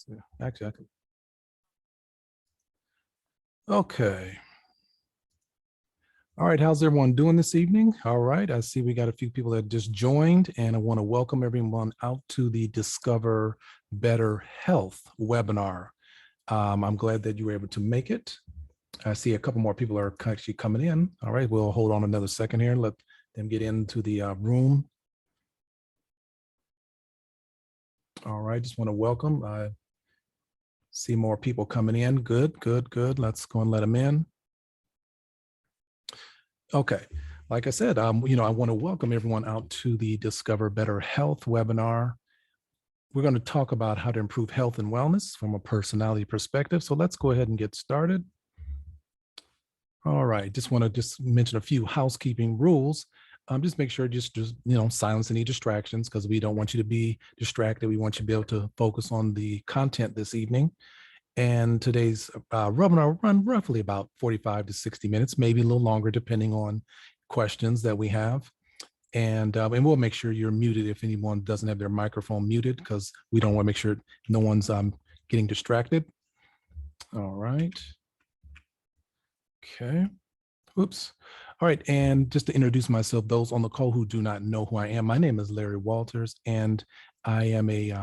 Yeah, actually, I could. Okay. All right. How's everyone doing this evening? All right. I see we got a few people that just joined, and I want to welcome everyone out to the Discover Better Health webinar. I'm glad that you were able to make it. I see a couple more people are actually coming in. All right. We'll hold on another second here and let them get into the room. All right. Just want to welcome. See more people coming in. Good, good, good. Let's go and let them in. Okay. Like I said, I want to welcome everyone out to the Discover Better Health webinar. We're going to talk about how to improve health and wellness from a personality perspective. So let's go ahead and get started. All right. Just want to mention a few housekeeping rules. Just make sure just silence any distractions because we don't want you to be distracted. We want you to be able to focus on the content this evening. And today's webinar will run roughly about 45 to 60 minutes, maybe a little longer, depending on questions that we have. And we'll make sure you're muted if anyone doesn't have their microphone muted, because we don't want to make sure no one's getting distracted. All right. Okay. Oops. All right. And just to introduce myself, those on the call who do not know who I am, my name is Larry Walters, and I am a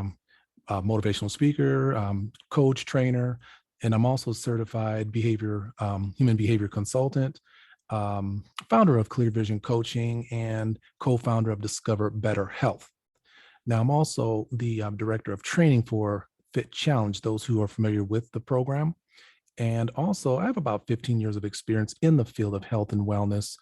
motivational speaker, coach, trainer, and I'm also certified human behavior consultant, founder of Clear Vision Coaching, and co-founder of Discover Better Health. Now, I'm also the director of training for Fit Challenge, those who are familiar with the program. And also, I have about 15 years of experience in the field of health and wellness.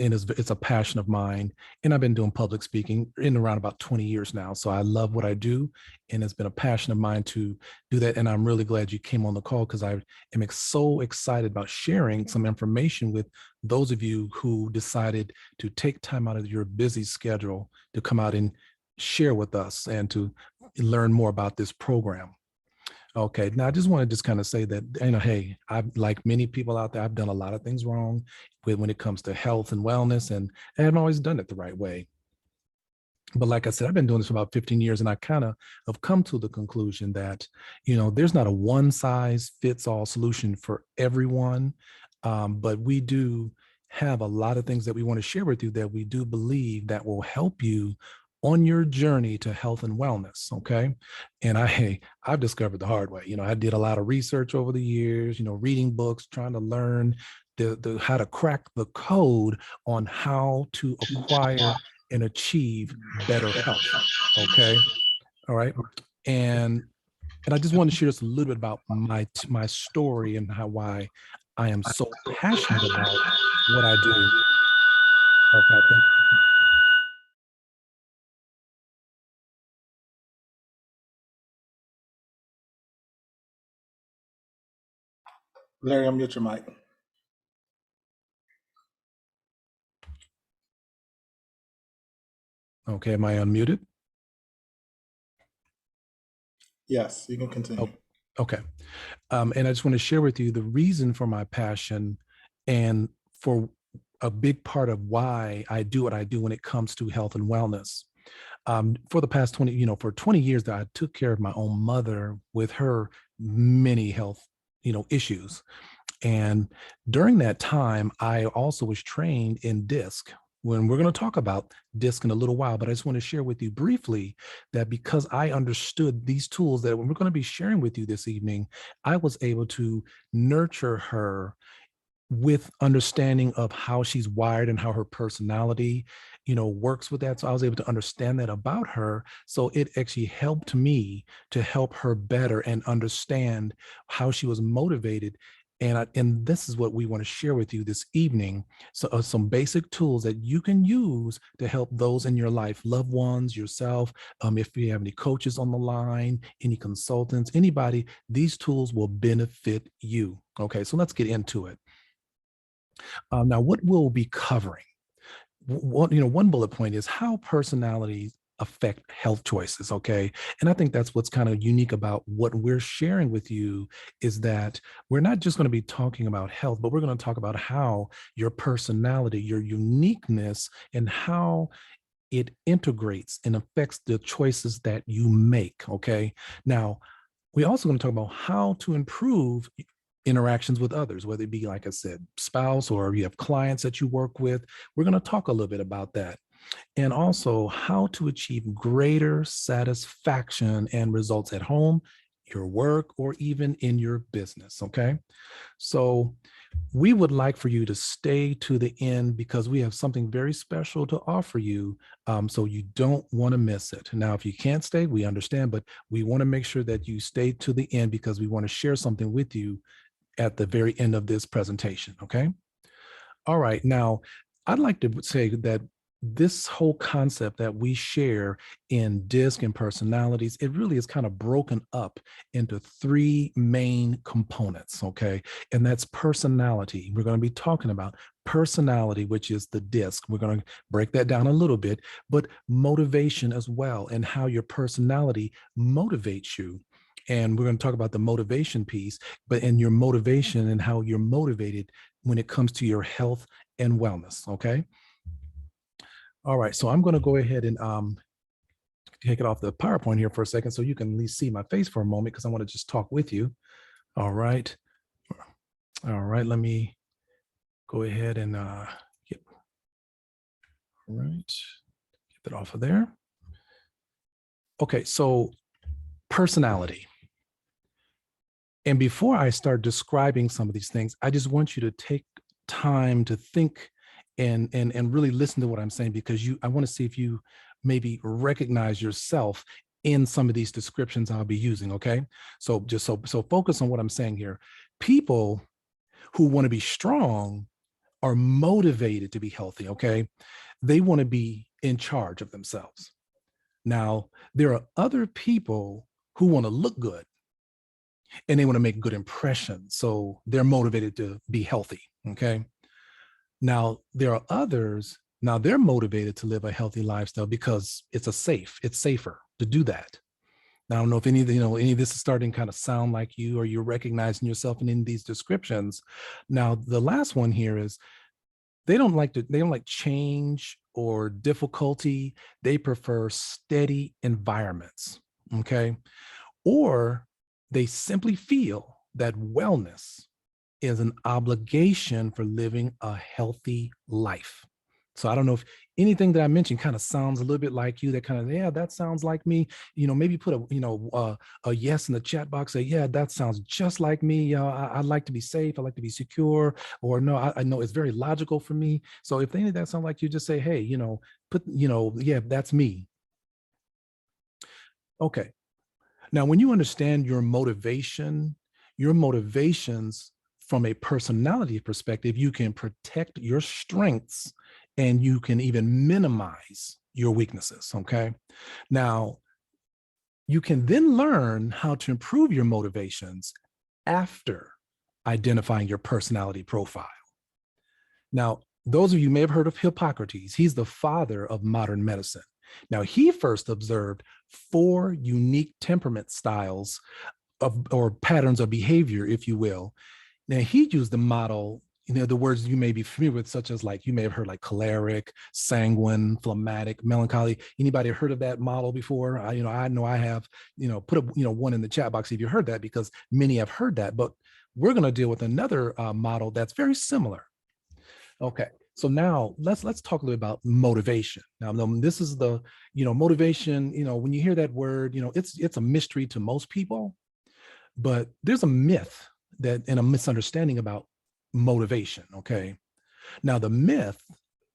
And it's a passion of mine. And I've been doing public speaking in around about 20 years now. So I love what I do. And it's been a passion of mine to do that. And I'm really glad you came on the call because I am so excited about sharing some information with those of you who decided to take time out of your busy schedule to come out and share with us and to learn more about this program. Okay, now I just want to just kind of say that, hey, I've, like many people out there, I've done a lot of things wrong when it comes to health and wellness, and I haven't always done it the right way. But like I said, I've been doing this for about 15 years, and I kind of have come to the conclusion that, there's not a one size fits all solution for everyone. But we do have a lot of things that we want to share with you that we do believe that will help you on your journey to health and wellness. Okay. And I've discovered the hard way. I did a lot of research over the years, reading books, trying to learn how to crack the code on how to acquire and achieve better health. Okay. All right. And I just want to share just a little bit about my story and why I am so passionate about what I do. Okay, I think. Larry, unmute your mic. Okay, am I unmuted? Yes, you can continue. Oh, okay. And I just want to share with you the reason for my passion and for a big part of why I do what I do when it comes to health and wellness. For the past 20 years that I took care of my own mother with her many health, issues. And during that time, I also was trained in DISC. When we're going to talk about DISC in a little while, but I just want to share with you briefly that because I understood these tools that we're going to be sharing with you this evening, I was able to nurture her with understanding of how she's wired and how her personality works with that. So I was able to understand that about her, so it actually helped me to help her better and understand how she was motivated. And this is what we want to share with you this evening. So some basic tools that you can use to help those in your life, loved ones, yourself. If you have any coaches on the line, any consultants, anybody, these tools will benefit you. Okay, so let's get into it. Now, what we'll be covering, one bullet point is how personalities affect health choices. Okay. And I think that's what's kind of unique about what we're sharing with you is that we're not just going to be talking about health, but we're going to talk about how your personality, your uniqueness, and how it integrates and affects the choices that you make. Okay. Now, We're also going to talk about how to improve interactions with others, whether it be, like I said, spouse, or you have clients that you work with. We're going to talk a little bit about that. And also how to achieve greater satisfaction and results at home, your work, or even in your business. Okay. So we would like for you to stay to the end because we have something very special to offer you. So you don't want to miss it. Now, if you can't stay, we understand, but we want to make sure that you stay to the end because we want to share something with you at the very end of this presentation. Okay. All right. Now, I'd like to say that this whole concept that we share in DISC and personalities, it really is kind of broken up into three main components. Okay. And that's personality. We're going to be talking about personality, which is the DISC. We're going to break that down a little bit, but motivation as well, and how your personality motivates you. And we're going to talk about the motivation piece, but in your motivation and how you're motivated when it comes to your health and wellness. Okay. All right. So I'm going to go ahead and take it off the PowerPoint here for a second so you can at least see my face for a moment because I want to just talk with you. All right. All right. Let me go ahead and get, all right, get that off of there. Okay. So personality. And before I start describing some of these things, I just want you to take time to think and really listen to what I'm saying, because I want to see if you maybe recognize yourself in some of these descriptions I'll be using. Okay. So just so focus on what I'm saying here. People who want to be strong are motivated to be healthy. Okay. They want to be in charge of themselves. Now, there are other people who want to look good and they want to make good impressions. So they're motivated to be healthy. Okay. Now, there are others, now they're motivated to live a healthy lifestyle because it's safer to do that. Now, I don't know if any of this is starting to kind of sound like you, or you're recognizing yourself in these descriptions. Now, the last one here is they don't like change or difficulty. They prefer steady environments. Okay. Or they simply feel that wellness is an obligation for living a healthy life. So I don't know if anything that I mentioned kind of sounds a little bit like you. That kind of, yeah, that sounds like me. Maybe put a yes in the chat box. Say, yeah, that sounds just like me. I like to be safe. I like to be secure. Or no, I know it's very logical for me. So if any of that sound like you, just say, hey, yeah, that's me. Okay. Now, when you understand your motivations from a personality perspective, you can protect your strengths and you can even minimize your weaknesses. Okay. Now, you can then learn how to improve your motivations after identifying your personality profile. Now, those of you may have heard of Hippocrates. He's the father of modern medicine. Now, he first observed 4 unique temperament styles or patterns of behavior, if you will. Now, he used the model, the words you may be familiar with, such as, like, you may have heard like choleric, sanguine, phlegmatic, melancholy. Anybody heard of that model before? I know I have. Put a one in the chat box if you heard that, because many have heard that. But we're going to deal with another model that's very similar. Okay. So now let's talk a little about motivation. Now, this is the, motivation, when you hear that word, it's a mystery to most people, but there's a myth and a misunderstanding about motivation. Okay. Now, the myth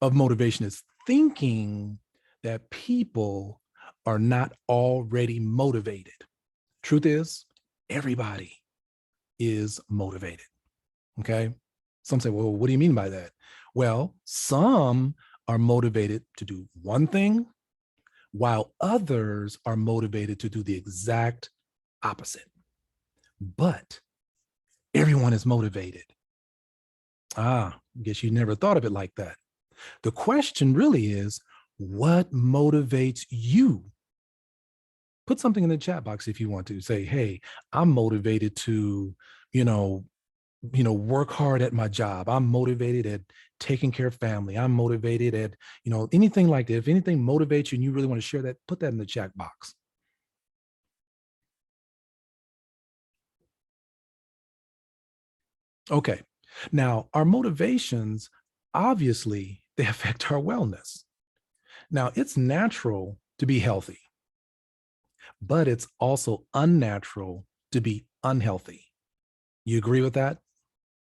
of motivation is thinking that people are not already motivated. Truth is, everybody is motivated. Okay. Some say, well, what do you mean by that? Well, some are motivated to do one thing, while others are motivated to do the exact opposite. But everyone is motivated. I guess you never thought of it like that. The question really is, what motivates you? Put something in the chat box if you want to. Say, hey, I'm motivated to, work hard at my job. I'm motivated at taking care of family. I'm motivated at, anything like that. If anything motivates you and you really want to share that, put that in the chat box. Okay. Now, our motivations, obviously, they affect our wellness. Now, it's natural to be healthy, but it's also unnatural to be unhealthy. You agree with that?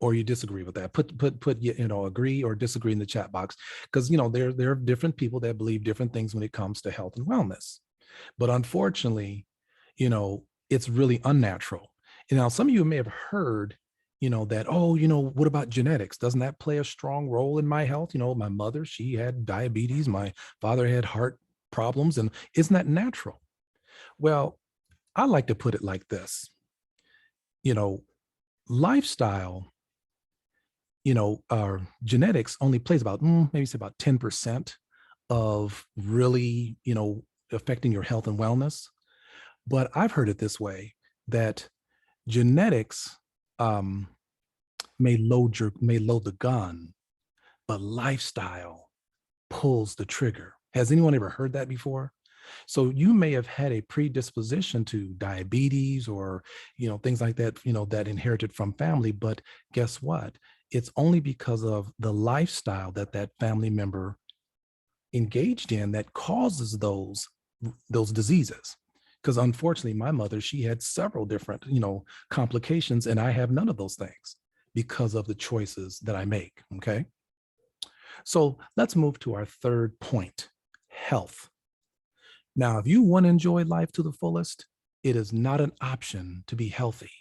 Or you disagree with that? Put agree or disagree in the chat box, because there are different people that believe different things when it comes to health and wellness. But unfortunately, it's really unnatural. And now some of you may have heard, that, oh, what about genetics? Doesn't that play a strong role in my health? My mother, she had diabetes, my father had heart problems, and isn't that natural? Well, I like to put it like this. Lifestyle, our genetics only plays about maybe say about 10% of really, affecting your health and wellness. But I've heard it this way, that genetics um, may load the gun, but lifestyle pulls the trigger. Has anyone ever heard that before? So you may have had a predisposition to diabetes or, things like that, that inherited from family. But guess what? It's only because of the lifestyle that that family member engaged in that causes those diseases. Because unfortunately, my mother, she had several different, complications, and I have none of those things because of the choices that I make. Okay. So let's move to our third point, health. Now, if you want to enjoy life to the fullest, it is not an option to be healthy.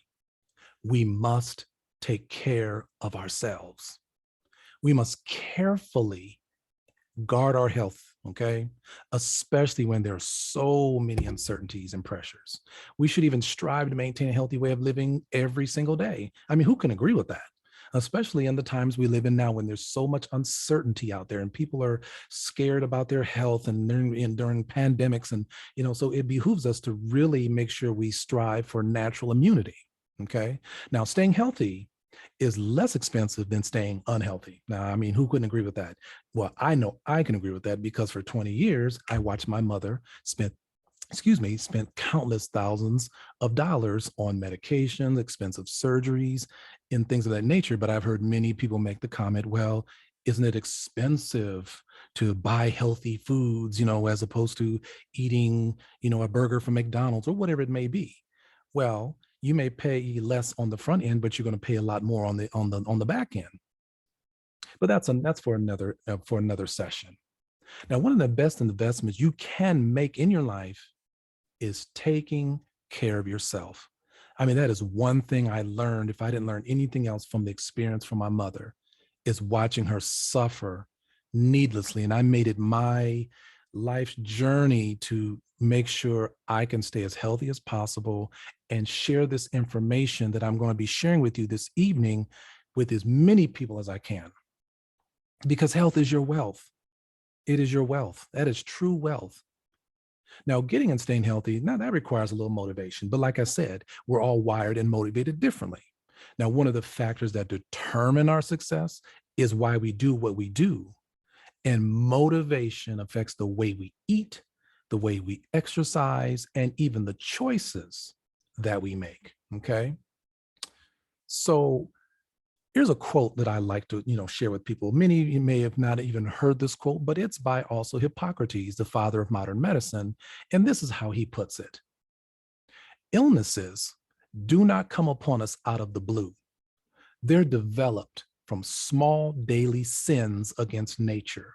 We must take care of ourselves. We must carefully guard our health, okay? Especially when there are so many uncertainties and pressures. We should even strive to maintain a healthy way of living every single day. I mean, who can agree with that? Especially in the times we live in now, when there's so much uncertainty out there and people are scared about their health, and during pandemics. And, so it behooves us to really make sure we strive for natural immunity. Okay. Now, staying healthy is less expensive than staying unhealthy. Now, I mean, who couldn't agree with that? Well, I know I can agree with that, because for 20 years, I watched my mother spent countless thousands of dollars on medications, expensive surgeries, and things of that nature. But I've heard many people make the comment, well, isn't it expensive to buy healthy foods, as opposed to eating, a burger from McDonald's or whatever it may be? Well, you may pay less on the front end, but you're going to pay a lot more on the back end. But that's for another session. Now, one of the best investments you can make in your life is taking care of yourself. I mean, that is one thing I learned. If I didn't learn anything else from the experience from my mother, is watching her suffer needlessly. And I made it my life's journey to make sure I can stay as healthy as possible and share this information that I'm going to be sharing with you this evening with as many people as I can. Because health is your wealth. It is your wealth. That is true wealth. Now, getting and staying healthy, now that requires a little motivation. But like I said, we're all wired and motivated differently. Now, one of the factors that determine our success is why we do what we do. And motivation affects the way we eat, the way we exercise, and even the choices that we make. Okay. So here's a quote that I like to, share with people. Many of you may have not even heard this quote, but it's by also Hippocrates, the father of modern medicine. And this is how he puts it: illnesses do not come upon us out of the blue. They're developed from small daily sins against nature.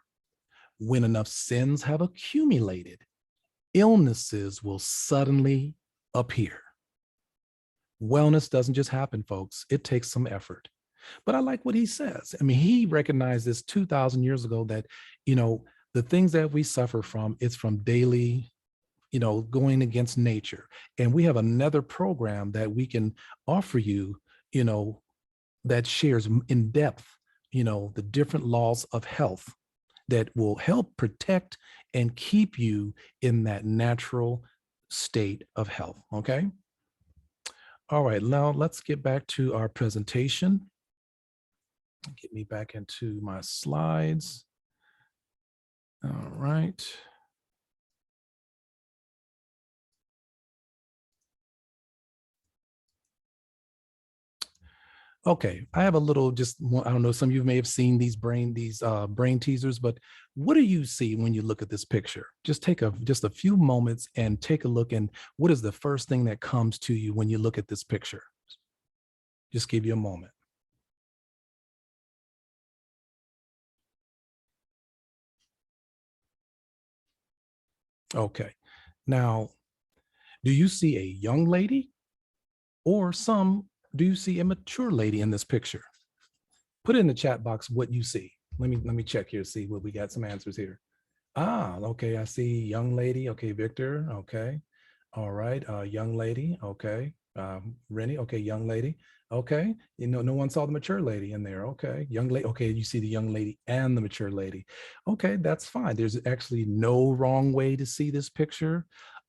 When enough sins have accumulated, illnesses will suddenly appear. Wellness doesn't just happen, folks. It takes some effort. But I like what he says. I mean, he recognized this 2,000 years ago, that, the things that we suffer from, it's from daily, going against nature. And we have another program that we can offer you, that shares in depth, the different laws of health that will help protect and keep you in that natural state of health. Okay. All right. Now let's get back to our presentation. Get me back into my slides. All right. Okay, I have a little I don't know, some of you may have seen these brain teasers, but what do you see when you look at this picture? Just take just a few moments and take a look, and what is the first thing that comes to you when you look at this picture? Just give you a moment. Okay. Now, do you see a young lady or do you see a mature lady in this picture? Put it in the chat box what you see. Let me check here, see what we got some answers here. Ah, okay. I see young lady. Okay, Victor. Okay. All right. Young lady. Okay. Rennie. Okay, young lady. Okay. No one saw the mature lady in there. Okay. Young lady. Okay, you see the young lady and the mature lady. Okay, that's fine. There's actually no wrong way to see this picture.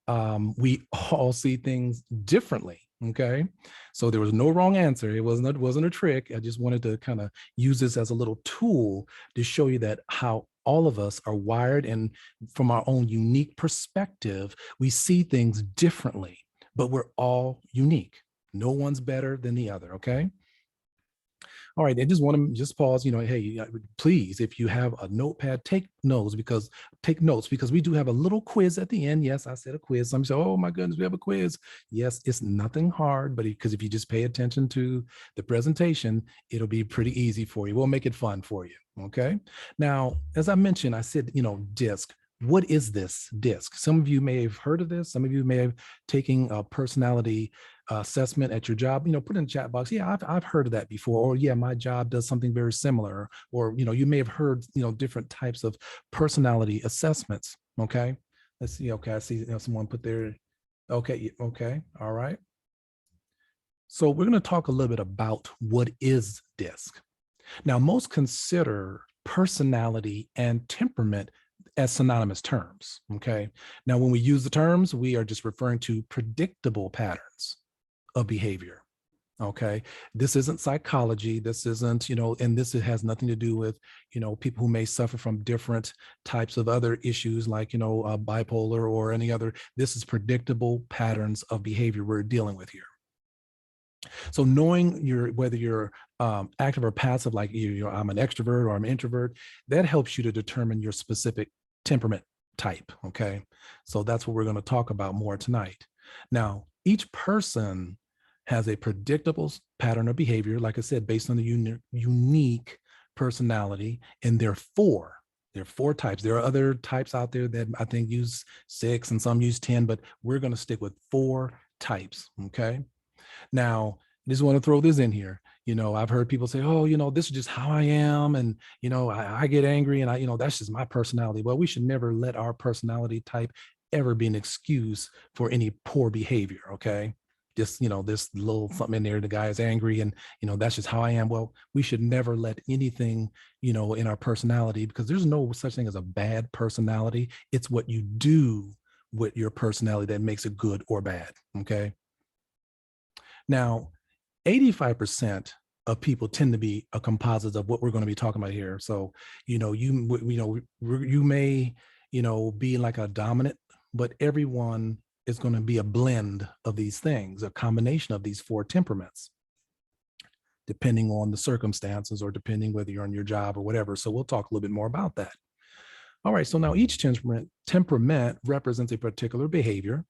We all see things differently. Okay. So there was no wrong answer. It wasn't a trick. I just wanted to kind of use this as a little tool to show you that how all of us are wired, and from our own unique perspective, we see things differently, but we're all unique. No one's better than the other. Okay. All right, I just want to just pause. Hey, please, if you have a notepad, take notes because we do have a little quiz at the end. Yes, I said a quiz. Some say, "Oh my goodness, we have a quiz." Yes, it's nothing hard, but because if you just pay attention to the presentation, it'll be pretty easy for you. We'll make it fun for you. Okay. Now, as I mentioned, I said, DISC. What is this DISC? Some of you may have heard of this. Some of you may have taken a personality assessment at your job. Put in the chat box, yeah, I've heard of that before, or yeah, my job does something very similar, or you may have heard different types of personality assessments. Okay, let's see. Okay, I see someone put there. Okay, okay, all right. So we're going to talk a little bit about what is DISC. Now, most consider personality and temperament as synonymous terms. Okay, now when we use the terms, we are just referring to predictable patterns of behavior. Okay. This isn't psychology. This isn't, and this has nothing to do with, people who may suffer from different types of other issues like, bipolar or any other. This is predictable patterns of behavior we're dealing with here. So knowing whether you're active or passive, like I'm an extrovert or I'm an introvert, that helps you to determine your specific temperament type. Okay. So that's what we're going to talk about more tonight. Now, each person has a predictable pattern of behavior, like I said, based on the unique personality, and there are four types. There are other types out there that I think use 6 and some use 10, but we're going to stick with 4 types. Okay. Now, I just want to throw this in here. I've heard people say, oh, this is just how I am. And, I get angry and that's just my personality. Well, we should never let our personality type ever be an excuse for any poor behavior. Okay. Just, this little something in there, the guy is angry and, that's just how I am. Well, we should never let anything, in our personality, because there's no such thing as a bad personality. It's what you do with your personality that makes it good or bad. Okay. Now, 85% of people tend to be a composite of what we're going to be talking about here. So, you may, be like a dominant, but everyone is going to be a blend of these things, a combination of these 4 temperaments, depending on the circumstances or depending whether you're on your job or whatever. So we'll talk a little bit more about that. All right. So now each temperament represents a particular behavior.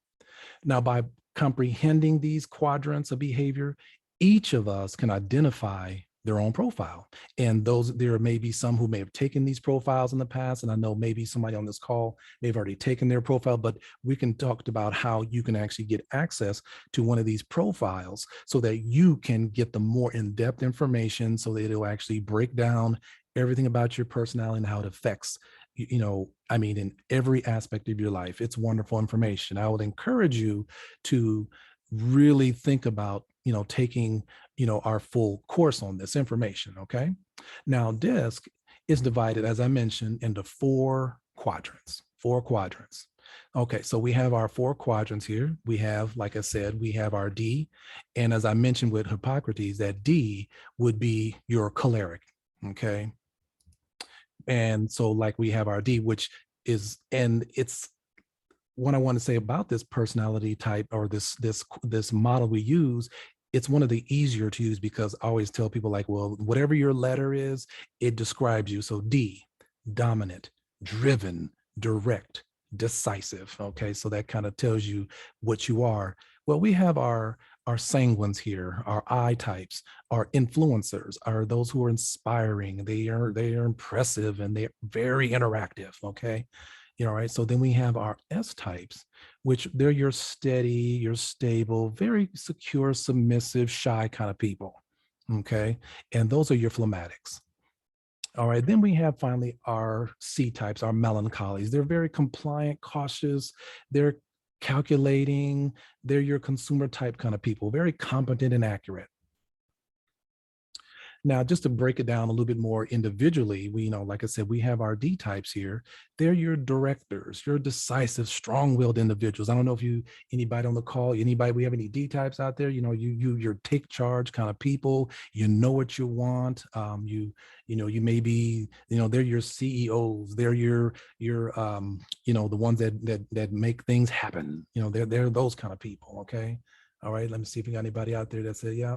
Now, by comprehending these quadrants of behavior, each of us can identify their own profile. And there may be some who may have taken these profiles in the past. And I know maybe somebody on this call may have already taken their profile, but we can talk about how you can actually get access to one of these profiles so that you can get the more in-depth information so that it'll actually break down everything about your personality and how it affects in every aspect of your life. It's wonderful information. I would encourage you to really think about, taking, our full course on this information. Okay. Now, DISC is divided, as I mentioned, into 4 quadrants. Okay. So we have our 4 quadrants here. We have, like I said, we have our D. And as I mentioned with Hippocrates, that D would be your choleric. Okay. And so like we have our D, which is, and it's what I want to say about this personality type or this model we use. it's one of the easier to use because I always tell people like, well, whatever your letter is, it describes you. So D, dominant, driven, direct, decisive. Okay, so that kind of tells you what you are. Well, we have our sanguines here, our I types, our influencers, are those who are inspiring. They are impressive and they're very interactive. Okay, right. So then we have our S types, which they're your steady, your stable, very secure, submissive, shy kind of people. Okay. And those are your phlegmatics. All right. Then we have finally our C types, our melancholies. They're very compliant, cautious. They're calculating. They're your consumer type kind of people, very competent and accurate. Now, just to break it down a little bit more individually, we, like I said, we have our D types here. They're your directors, your decisive, strong-willed individuals. I don't know if anybody on the call, we have any D types out there, you're take charge kind of people, you know what you want. You may be, they're your CEOs, they're the ones that make things happen. They're those kind of people. Okay. All right. Let me see if we got anybody out there that said, yeah.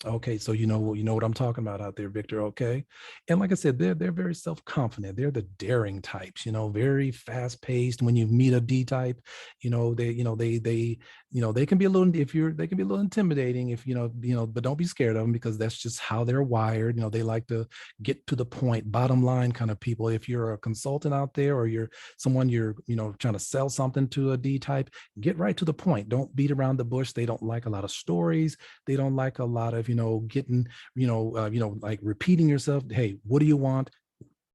Okay, so you know what I'm talking about out there, Victor. Okay, and like I said, they're very self-confident. They're the daring types, very fast-paced. When you meet a D type, they can be a little they can be a little intimidating if but don't be scared of them because that's just how they're wired. They like to get to the point, bottom line kind of people. If you're a consultant out there or you're someone you're trying to sell something to a D type, get right to the point. Don't beat around the bush. They don't like a lot of stories. They don't like a lot of getting like repeating yourself. Hey, what do you want?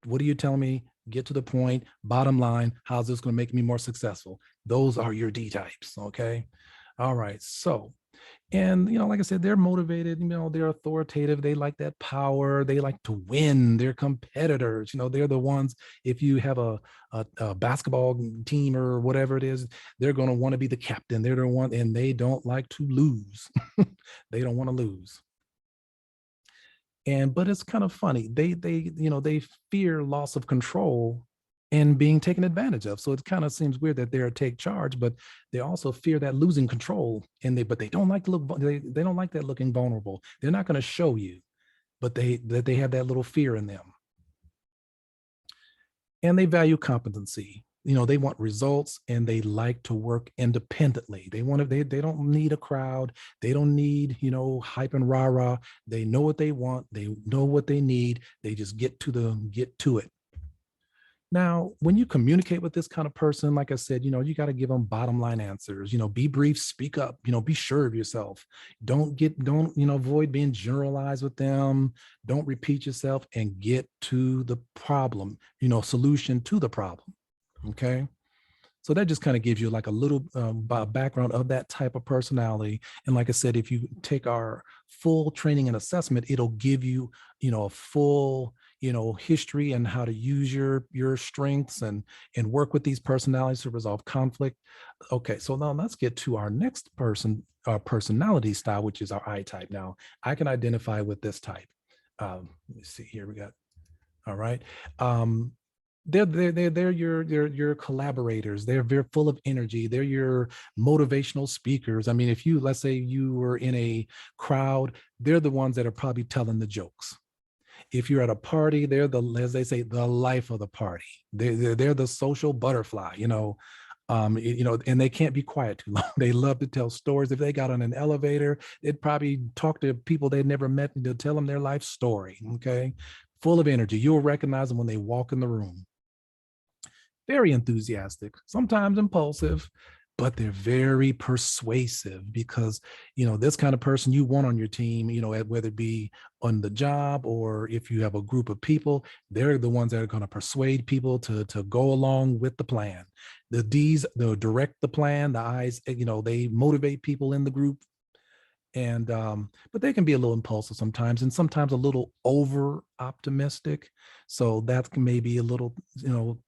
What are you telling me? Get to the point. Bottom line, how's this going to make me more successful? Those are your D types. Okay. All right. So, and like I said, they're motivated, they're authoritative, they like that power, they like to win, they're competitors, they're the ones, if you have a basketball team or whatever it is, they're going to want to be the captain, they're the one, and they don't like to lose. They don't want to lose. But it's kind of funny, they fear loss of control and being taken advantage of. So it kind of seems weird that they're take charge, but they also fear that losing control. But they don't like to look. They don't like that looking vulnerable. They're not going to show you, but they have that little fear in them. And they value competency. They want results and they like to work independently. They don't need a crowd. They don't need, hype and rah-rah. They know what they want. They know what they need. They just get to it. Now, when you communicate with this kind of person, like I said, you got to give them bottom line answers. Be brief, speak up, be sure of yourself. Don't, avoid being generalized with them. Don't repeat yourself and get to the problem, solution to the problem. Okay. So that just kind of gives you like a little background of that type of personality. And like I said, if you take our full training and assessment, it'll give you, a full, history and how to use your strengths and work with these personalities to resolve conflict. Okay, so now let's get to our next personality style, which is our I type. Now I can identify with this type. Let me see here. We got, all right. They're your collaborators. They're very full of energy. They're your motivational speakers. I mean, if let's say you were in a crowd, they're the ones that are probably telling the jokes. If you're at a party, they're as they say, the life of the party. They're the social butterfly, and they can't be quiet too long. They love to tell stories. If they got on an elevator, they'd probably talk to people they'd never met to tell them their life story. Okay. Full of energy. You'll recognize them when they walk in the room. Very enthusiastic, sometimes impulsive, but they're very persuasive because, this kind of person you want on your team, whether it be on the job or if you have a group of people, they're the ones that are going to persuade people to go along with the plan. The D's, they'll direct the plan. The I's, they motivate people in the group. And but they can be a little impulsive sometimes and sometimes a little over optimistic, so that may be a little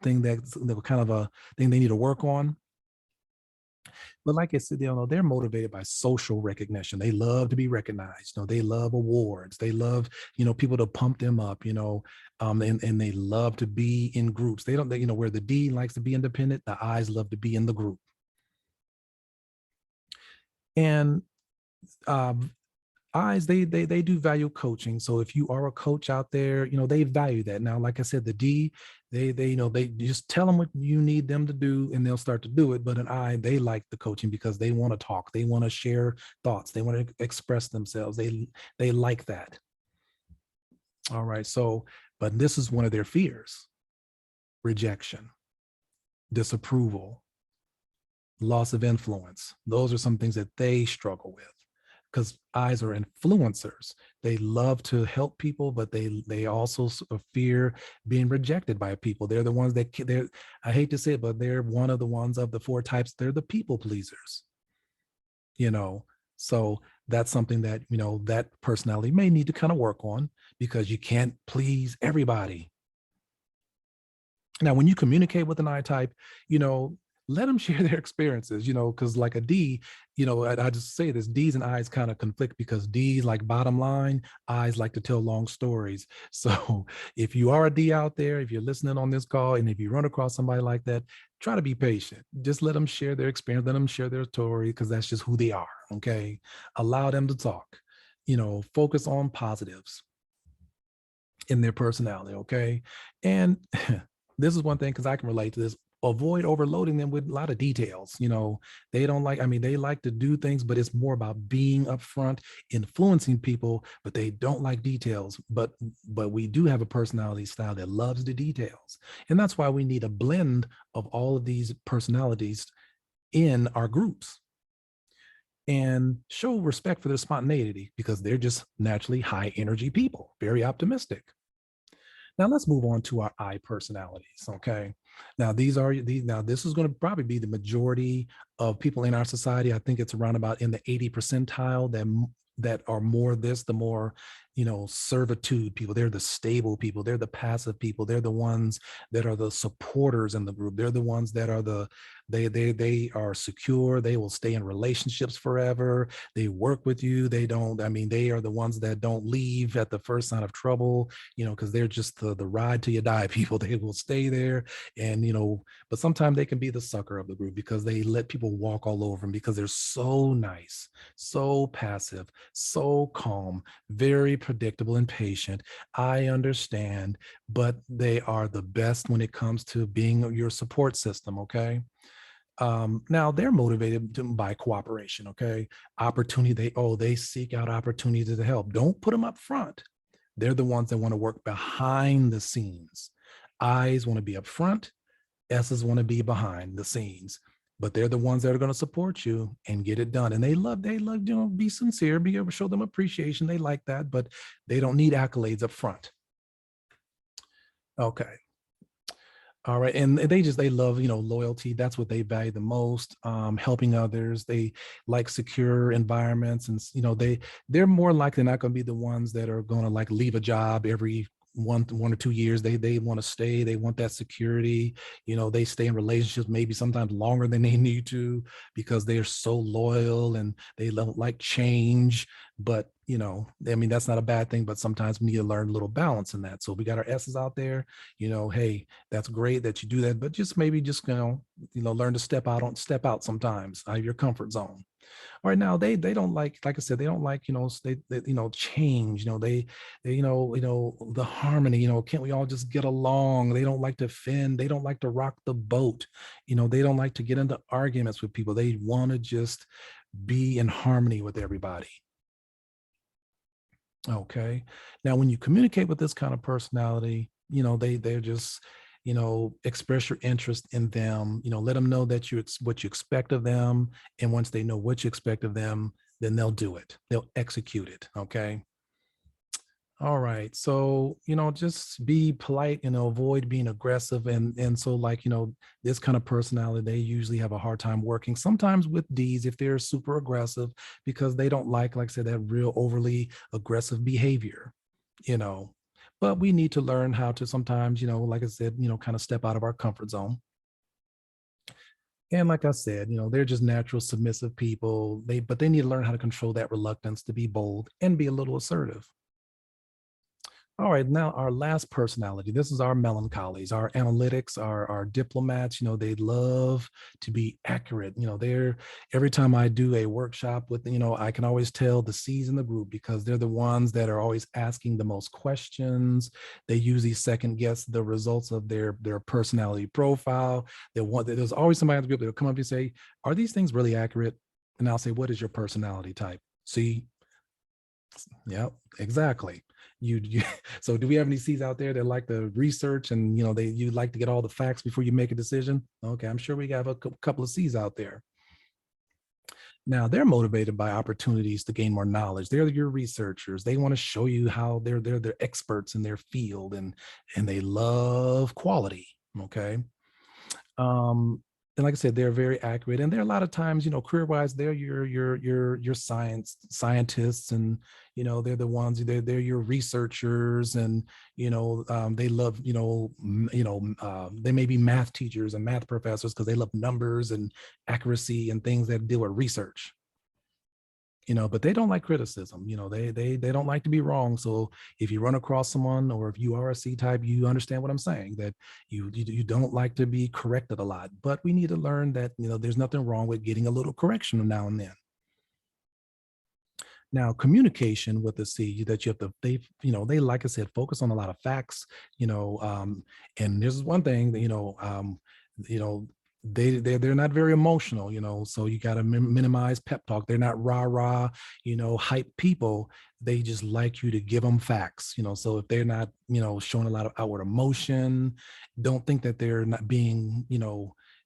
thing that's kind of a thing they need to work on. But like I said, they're motivated by social recognition. They love to be recognized. They love awards. They love people to pump them up. And they love to be in groups. They don't where the D likes to be independent, the I's love to be in the group. And Eyes, they do value coaching. So if you are a coach out there, they value that. Now, like I said, the D, they just tell them what you need them to do and they'll start to do it. But an I, they like the coaching because they want to talk, they want to share thoughts, they want to express themselves. They like that. All right. So, but this is one of their fears: rejection, disapproval, loss of influence. Those are some things that they struggle with, because eyes are influencers. They love to help people, but they also fear being rejected by people. They're the ones that they're, I hate to say it, but they're one of the ones of the four types. They're the people pleasers, you know. So that's something that, that personality may need to kind of work on, because you can't please everybody. Now, when you communicate with an I type, let them share their experiences, because like a D, I just say this: D's and I's kind of conflict, because D's like bottom line, I's like to tell long stories. So if you are a D out there, if you're listening on this call, and if you run across somebody like that, try to be patient. Just let them share their experience, let them share their story, because that's just who they are. Okay. Allow them to talk, focus on positives in their personality. Okay. And this is one thing, because I can relate to this: avoid overloading them with a lot of details. They don't like, they like to do things, but it's more about being upfront, influencing people, but they don't like details. But we do have a personality style that loves the details. And that's why we need a blend of all of these personalities in our groups, and show respect for their spontaneity, because they're just naturally high energy people, very optimistic. Now let's move on to our I personalities. Okay. Now this is going to probably be the majority of people in our society. I think it's around about in the 80 percentile that are more this, the more, servitude people. They're the stable people. They're the passive people. They're the ones that are the supporters in the group. They're the ones that are they are secure. They will stay in relationships forever. They work with you. They don't, they are the ones that don't leave at the first sign of trouble, because they're just the ride till you die people. They will stay there. And, but sometimes they can be the sucker of the group, because they let people walk all over them, because they're so nice, so passive, so calm, very predictable and patient. I understand, but they are the best when it comes to being your support system. Okay. Now they're motivated by cooperation. Okay. Opportunity. They seek out opportunities to help. Don't put them up front. They're the ones that want to work behind the scenes. I's want to be up front. S's want to be behind the scenes, but they're the ones that are going to support you and get it done. And they love, be sincere, be able to show them appreciation. They like that, but they don't need accolades up front. Okay. All right. And they love, loyalty. That's what they value the most. Helping others. They like secure environments, and, they're more likely not going to be the ones that are going to like leave a job every 1 or 2 years. They want to stay. They want that security. They stay in relationships maybe sometimes longer than they need to, because they are so loyal and they don't like change. But that's not a bad thing, but sometimes we need to learn a little balance in that. So we got our S's out there. Hey, that's great that you do that, but just maybe just learn to step out sometimes out of your comfort zone. All right. Now they don't like I said, they don't like, change. The harmony. Can't we all just get along? They don't like to offend. They don't like to rock the boat. They don't like to get into arguments with people. They want to just be in harmony with everybody. Okay. Now, when you communicate with this kind of personality, they're just, express your interest in them, let them know that what you expect of them. And once they know what you expect of them, then they'll do it. They'll execute it. Okay. All right. So, just be polite, avoid being aggressive. And so like, this kind of personality, they usually have a hard time working sometimes with D's if they're super aggressive, because they don't like I said, that real overly aggressive behavior, you know, but we need to learn how to sometimes, like I said, kind of step out of our comfort zone. And like I said, they're just natural submissive people. But they need to learn how to control that reluctance to be bold and be a little assertive. All right, now our last personality. This is our melancholies, our analytics, our diplomats. They love to be accurate. They're every time I do a workshop with, I can always tell the C's in the group because they're the ones that are always asking the most questions. They usually second guess the results of their personality profile. There's always somebody in the group that'll come up and say, "Are these things really accurate?" And I'll say, "What is your personality type?" See, yep, exactly. You so do we have any C's out there that like to research and you like to get all the facts before you make a decision? Okay, I'm sure we have a couple of C's out there. Now they're motivated by opportunities to gain more knowledge. They're your researchers. They want to show you how they're experts in their field and they love quality. Okay. um and like I said, they're very accurate, and there are a lot of times, career wise, they're your scientists, and they're the ones, they're your researchers, and they love, they may be math teachers and math professors because they love numbers and accuracy and things that deal with research. But they don't like criticism. They don't like to be wrong. So if you run across someone, or if you are a C type, you understand what I'm saying, that you don't like to be corrected a lot. But we need to learn that there's nothing wrong with getting a little correction now and then. Now, communication with the C, that you have to, they, like I said, focus on a lot of facts. And this is one thing that you know they're not very emotional, so you got to minimize pep talk. They're not rah rah, hype people. They just like you to give them facts. So if they're not showing a lot of outward emotion, don't think that they're not being,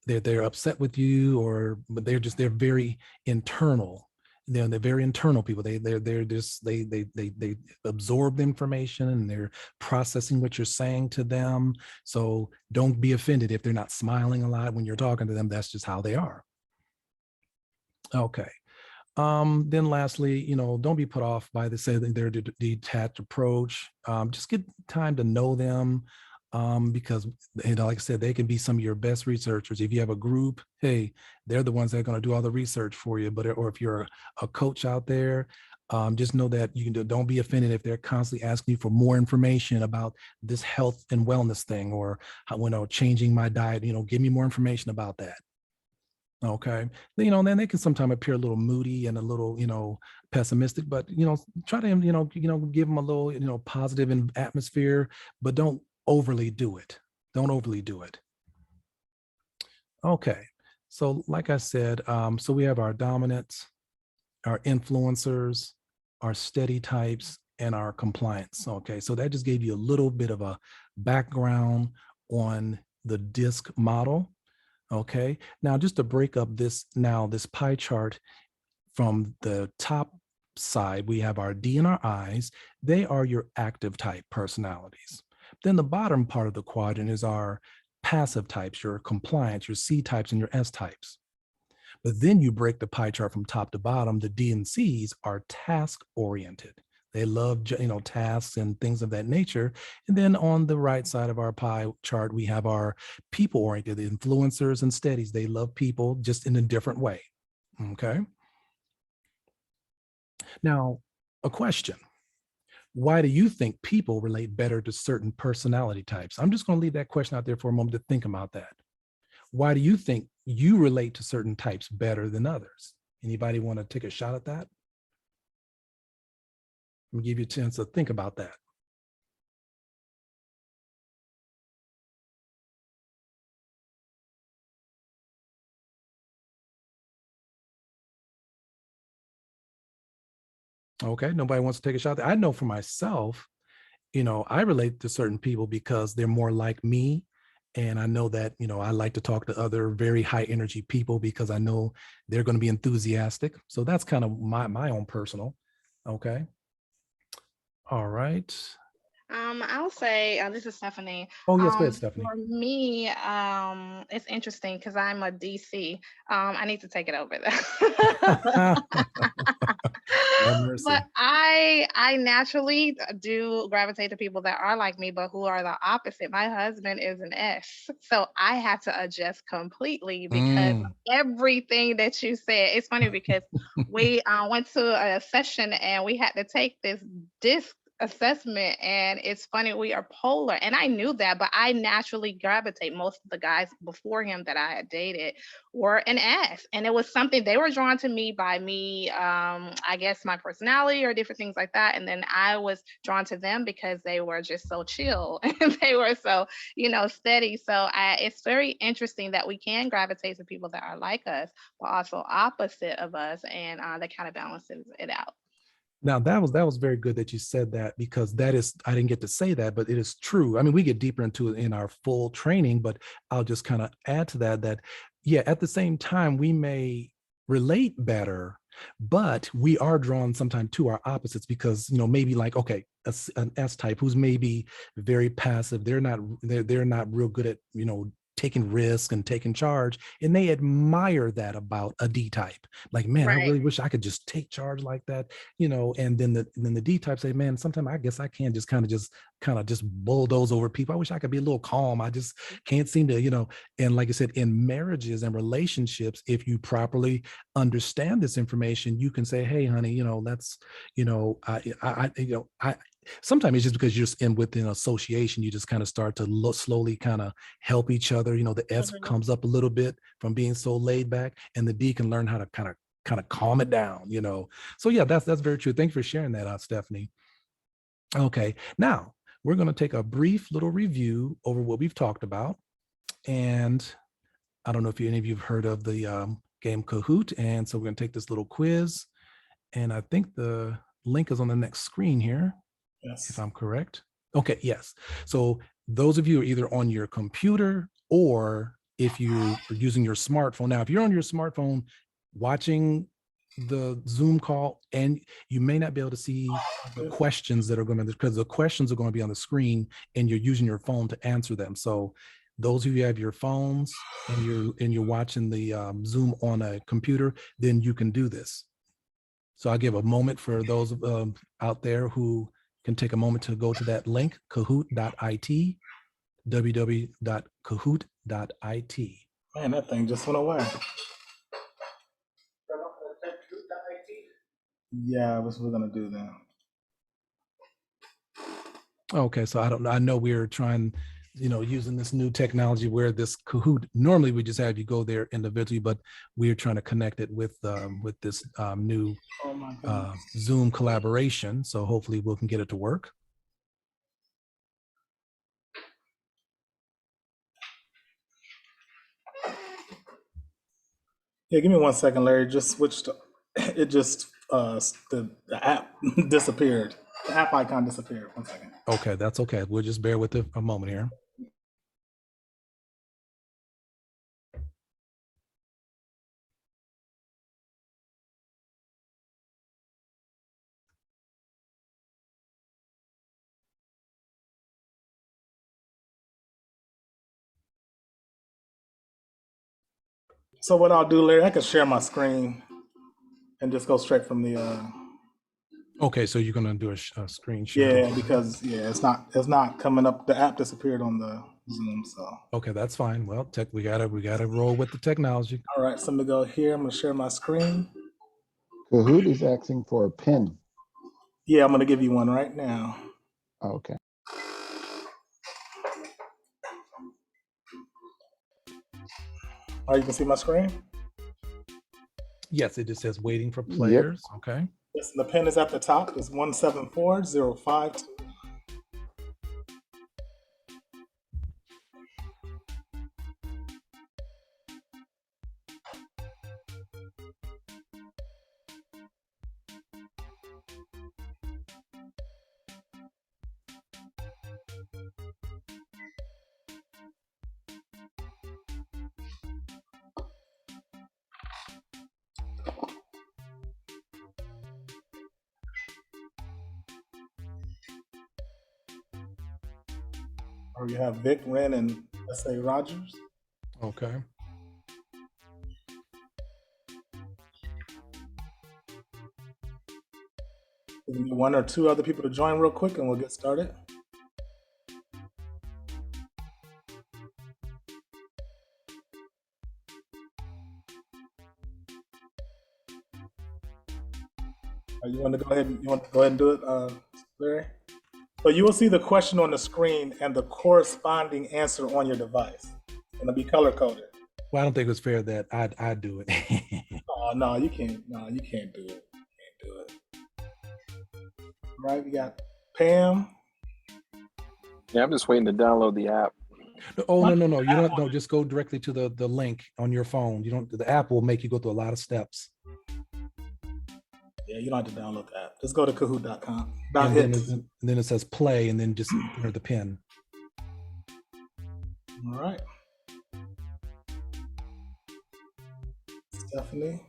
they're upset with you, but they're very internal. They're very internal people. They're just they absorb the information, and they're processing what you're saying to them. So don't be offended if they're not smiling a lot when you're talking to them. That's just how they are. Okay. Then lastly, don't be put off by their detached approach. Just get time to know them, because like I said, they can be some of your best researchers. If you have a group, hey, they're the ones that are going to do all the research for you. Or if you're a coach out there, just know that you can don't be offended if they're constantly asking you for more information about this health and wellness thing, or how, changing my diet. Give me more information about that. Okay. Then they can sometimes appear a little moody and a little, pessimistic, but, try to, give them a little, positive atmosphere, but don't overly do it. Don't overly do it. Okay. So like I said, so we have our dominants, our influencers, our steady types, and our compliance. Okay. So that just gave you a little bit of a background on the DISC model. Okay, now just to break up this pie chart, from the top side, we have our D and our I's. They are your active type personalities. Then the bottom part of the quadrant is our passive types, your compliance, your C types, and your S types. But then you break the pie chart from top to bottom. The D and C's are task oriented. They love, tasks and things of that nature. And then on the right side of our pie chart, we have our people oriented, influencers and steadies. They love people, just in a different way. Okay. Now, a question. Why do you think people relate better to certain personality types? I'm just going to leave that question out there for a moment to think about that. Why do you think you relate to certain types better than others? Anybody want to take a shot at that? Let me give you a chance to think about that. Okay, nobody wants to take a shot. I know for myself, I relate to certain people because they're more like me. And I know that, I like to talk to other very high energy people because I know they're going to be enthusiastic. So that's kind of my own personal. Okay. All right. I'll say this is Stephanie. Oh, yes, go ahead, Stephanie. For me, it's interesting because I'm a DC. I need to take it over there. No But mercy. I naturally do gravitate to people that are like me, but who are the opposite. My husband is an S, so I had to adjust completely because of Mm. everything that you said. It's funny because we went to a session and we had to take this disc assessment. And it's funny, we are polar. And I knew that, but I naturally gravitate. Most of the guys before him that I had dated were an S. And it was something they were drawn to me by me, I guess my personality or different things like that. And then I was drawn to them because they were just so chill and they were so, steady. So it's very interesting that we can gravitate to people that are like us, but also opposite of us. And that kind of balances it out. Now that was very good that you said that, because that is, I didn't get to say that, but it is true. I mean, we get deeper into it in our full training, but I'll just kind of add to that yeah, at the same time we may relate better, but we are drawn sometimes to our opposites, because maybe like, okay, an S type who's maybe very passive, they're not real good at taking risks and taking charge, and they admire that about a D type. Like, man, I Right. really wish I could just take charge like that, and then the D type say, man, sometimes I guess I can just bulldoze over people. I wish I could be a little calm. I just can't seem to, and like I said, in marriages and relationships, if you properly understand this information, you can say, hey, honey, that's, I sometimes it's just because you're just within association, you just kind of start to slowly kind of help each other. The S Mhm. comes up a little bit from being so laid back, and the D can learn how to kind of calm it down. So yeah, that's very true. Thanks for sharing that, Stephanie. Okay, now we're going to take a brief little review over what we've talked about. And I don't know if any of you have heard of the game Kahoot. And so we're going to take this little quiz. And I think the link is on the next screen here, if Yes. I'm correct. Okay, yes. So those of you are either on your computer, or if you are using your smartphone. Now, if you're on your smartphone watching the Zoom call, and you may not be able to see the questions that are going to, because the questions are going to be on the screen and you're using your phone to answer them. So those of you who have your phones and you're watching the Zoom on a computer, then you can do this. So I'll give a moment for those out there who can take a moment to go to that link, kahoot.it, www.kahoot.it. Man, that thing just went away. Yeah, that's what we're gonna do then. Okay, so I don't know. I know we're trying, using this new technology where this Kahoot, normally we just have you go there individually, but we're trying to connect it with this new Oh my goodness. Zoom collaboration. So hopefully we can get it to work. Yeah, give me 1 second, Larry. Just switched. It just the app disappeared. The app icon disappeared. 1 second. Okay, that's okay. We'll just bear with it a moment here. So what I'll do, Larry, I can share my screen and just go straight from the. Okay, so you're gonna do a screen share. Yeah, because it's not coming up. The app disappeared on the Zoom. So Okay, that's fine. Well, we gotta roll with the technology. all right, so I'm gonna go here. I'm gonna share my screen. Kahoot is asking for a pin. Yeah, I'm gonna give you one right now. Okay. Oh, you can see my screen. Yes, it just says waiting for Yep. players. Okay. Yes, and the pin is at the top. It's 174052. Or you have Vic, Ren, and S.A. Rogers. Okay. We can get one or two other people to join real quick, and we'll get started. You want to go ahead and do it, Larry? So you will see the question on the screen and the corresponding answer on your device. It'll be color coded. Well, I don't think it's fair that I do it. Oh no, you can't. No, you can't do it. Can't do it. All right, we got Pam. Yeah, I'm just waiting to download the app. Oh, no. You don't know. Just go directly to the link on your phone. You don't, the app will make you go through a lot of steps. Yeah, you don't have to download the app. Just go to Kahoot.com. And then it says play, and then just enter the pin. All right. Stephanie.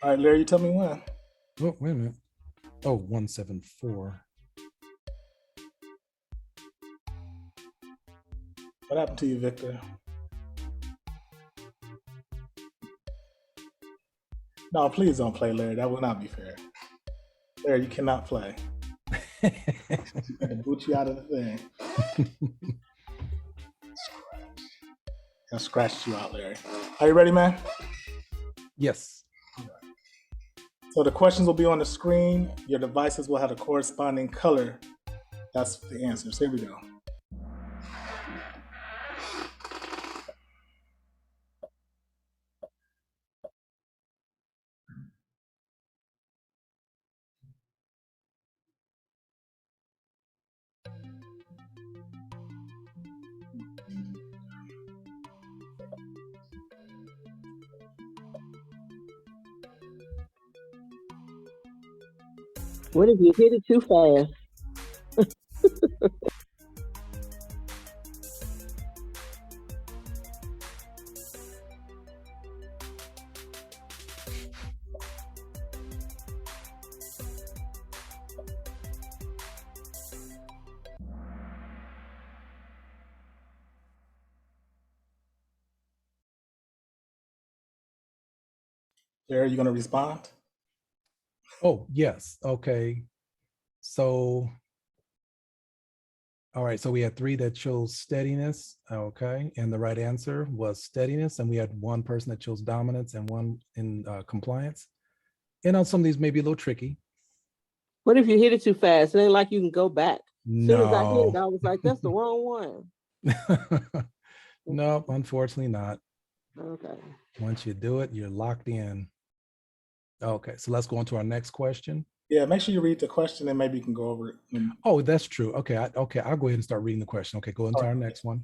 All right, Larry, you tell me when. Oh, wait a minute. Oh, 174. What happened to you, Victor? No, please don't play, Larry. That will not be fair. Larry, you cannot play. I'm gonna boot you out of the thing. I scratched you out, Larry. Are you ready, man? Yes. So the questions will be on the screen. Your devices will have a corresponding color. That's the answers. Here we go. What if you hit it too fast? Larry, you gonna respond? Oh, yes. Okay. So, all right. So we had 3 that chose steadiness. Okay. And the right answer was steadiness. And we had 1 person that chose dominance and 1 in compliance. And on some of these may be a little tricky. What if you hit it too fast? It ain't like you can go back. As soon as I hit it, No. I was like, that's the wrong one. No, unfortunately not. Okay. Once you do it, you're locked in. Okay, so let's go on to our next question. Yeah, make sure you read the question and maybe you can go over it. Oh, that's true. Okay, I'll go ahead and start reading the question. Okay, go into our next one.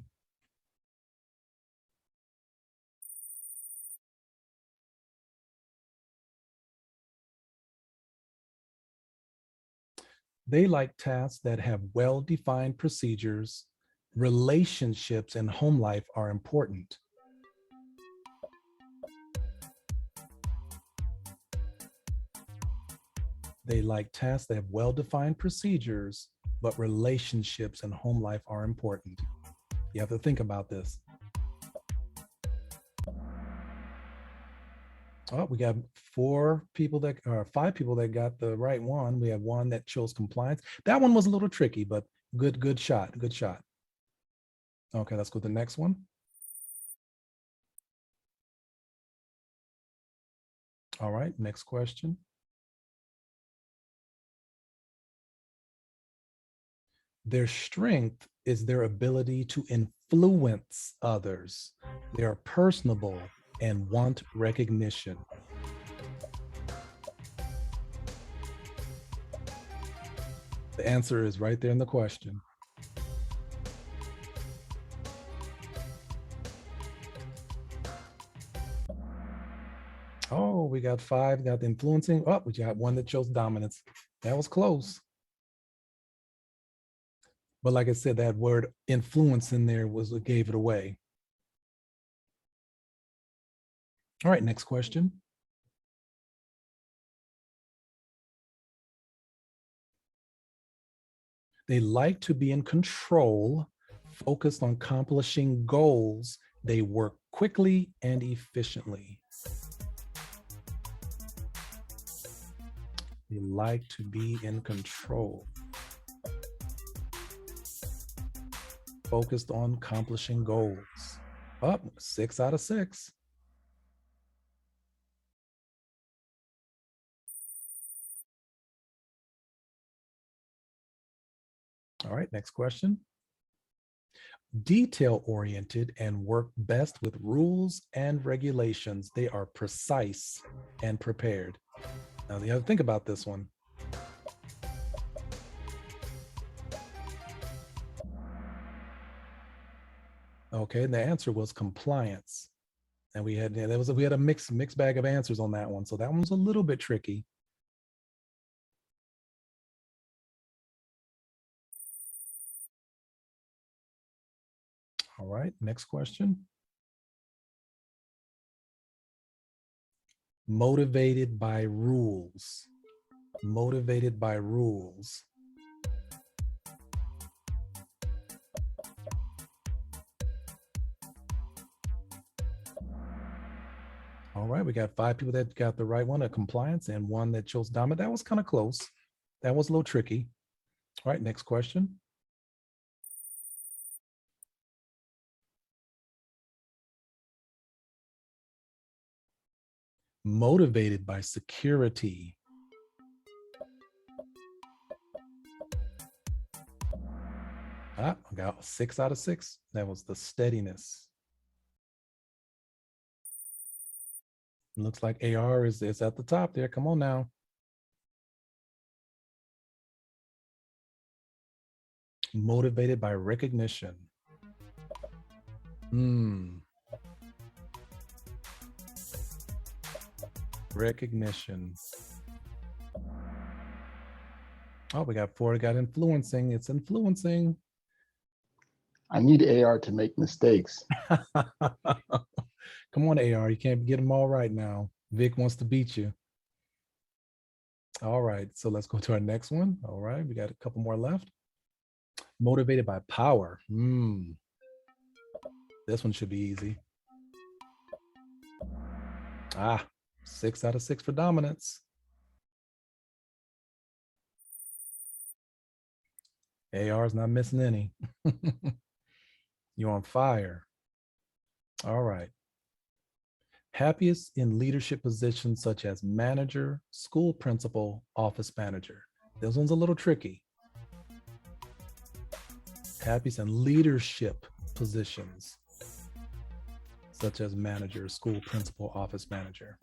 They like tasks that have well-defined procedures. Relationships and home life are important. They like tasks that have well-defined procedures, but relationships and home life are important. You have to think about this. Oh, we got 5 people that got the right one. We have 1 that chose compliance. That one was a little tricky, but good shot. Okay, let's go to the next one. All right, next question. Their strength is their ability to influence others. They are personable and want recognition. The answer is right there in the question. Oh, we got 5, got the influencing. Oh, we got 1 that chose dominance. That was close. But like I said, that word influence in there was what gave it away. All right, next question. They like to be in control, focused on accomplishing goals. They work quickly and efficiently. They like to be in control, focused on accomplishing goals. Up 6 out of 6. All right, next question. Detail-oriented and work best with rules and regulations. They are precise and prepared. Now, you have to think about this one. Okay, and the answer was compliance. And we had a mixed bag of answers on that one. So that one was a little bit tricky. All right, next question. Motivated by rules. Motivated by rules. All right, we got 5 people that got the right one, a compliance, and 1 that chose dominant. That was kind of close. That was a little tricky. All right, next question. Motivated by security. I got 6 out of 6. That was the steadiness. Looks like AR is at the top there. Come on now. Motivated by recognition. Recognition. Oh, we got 4 that got influencing. It's influencing. I need AR to make mistakes. Come on, AR. You can't get them all right now. Vic wants to beat you. All right, so let's go to our next one. All right, we got a couple more left. Motivated by power. This one should be easy. 6 out of 6 for dominance. AR is not missing any. You're on fire. All right. Happiest in leadership positions such as manager, school principal, office manager. This one's a little tricky. Happiest in leadership positions such as manager, school principal, office manager.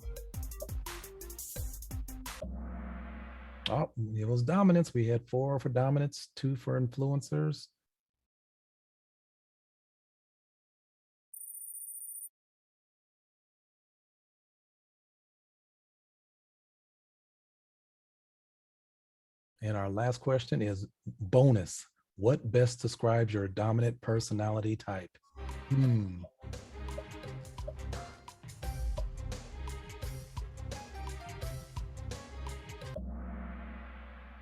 Oh, it was dominance. We had 4 for dominance, 2 for influencers. And our last question is bonus. What best describes your dominant personality type?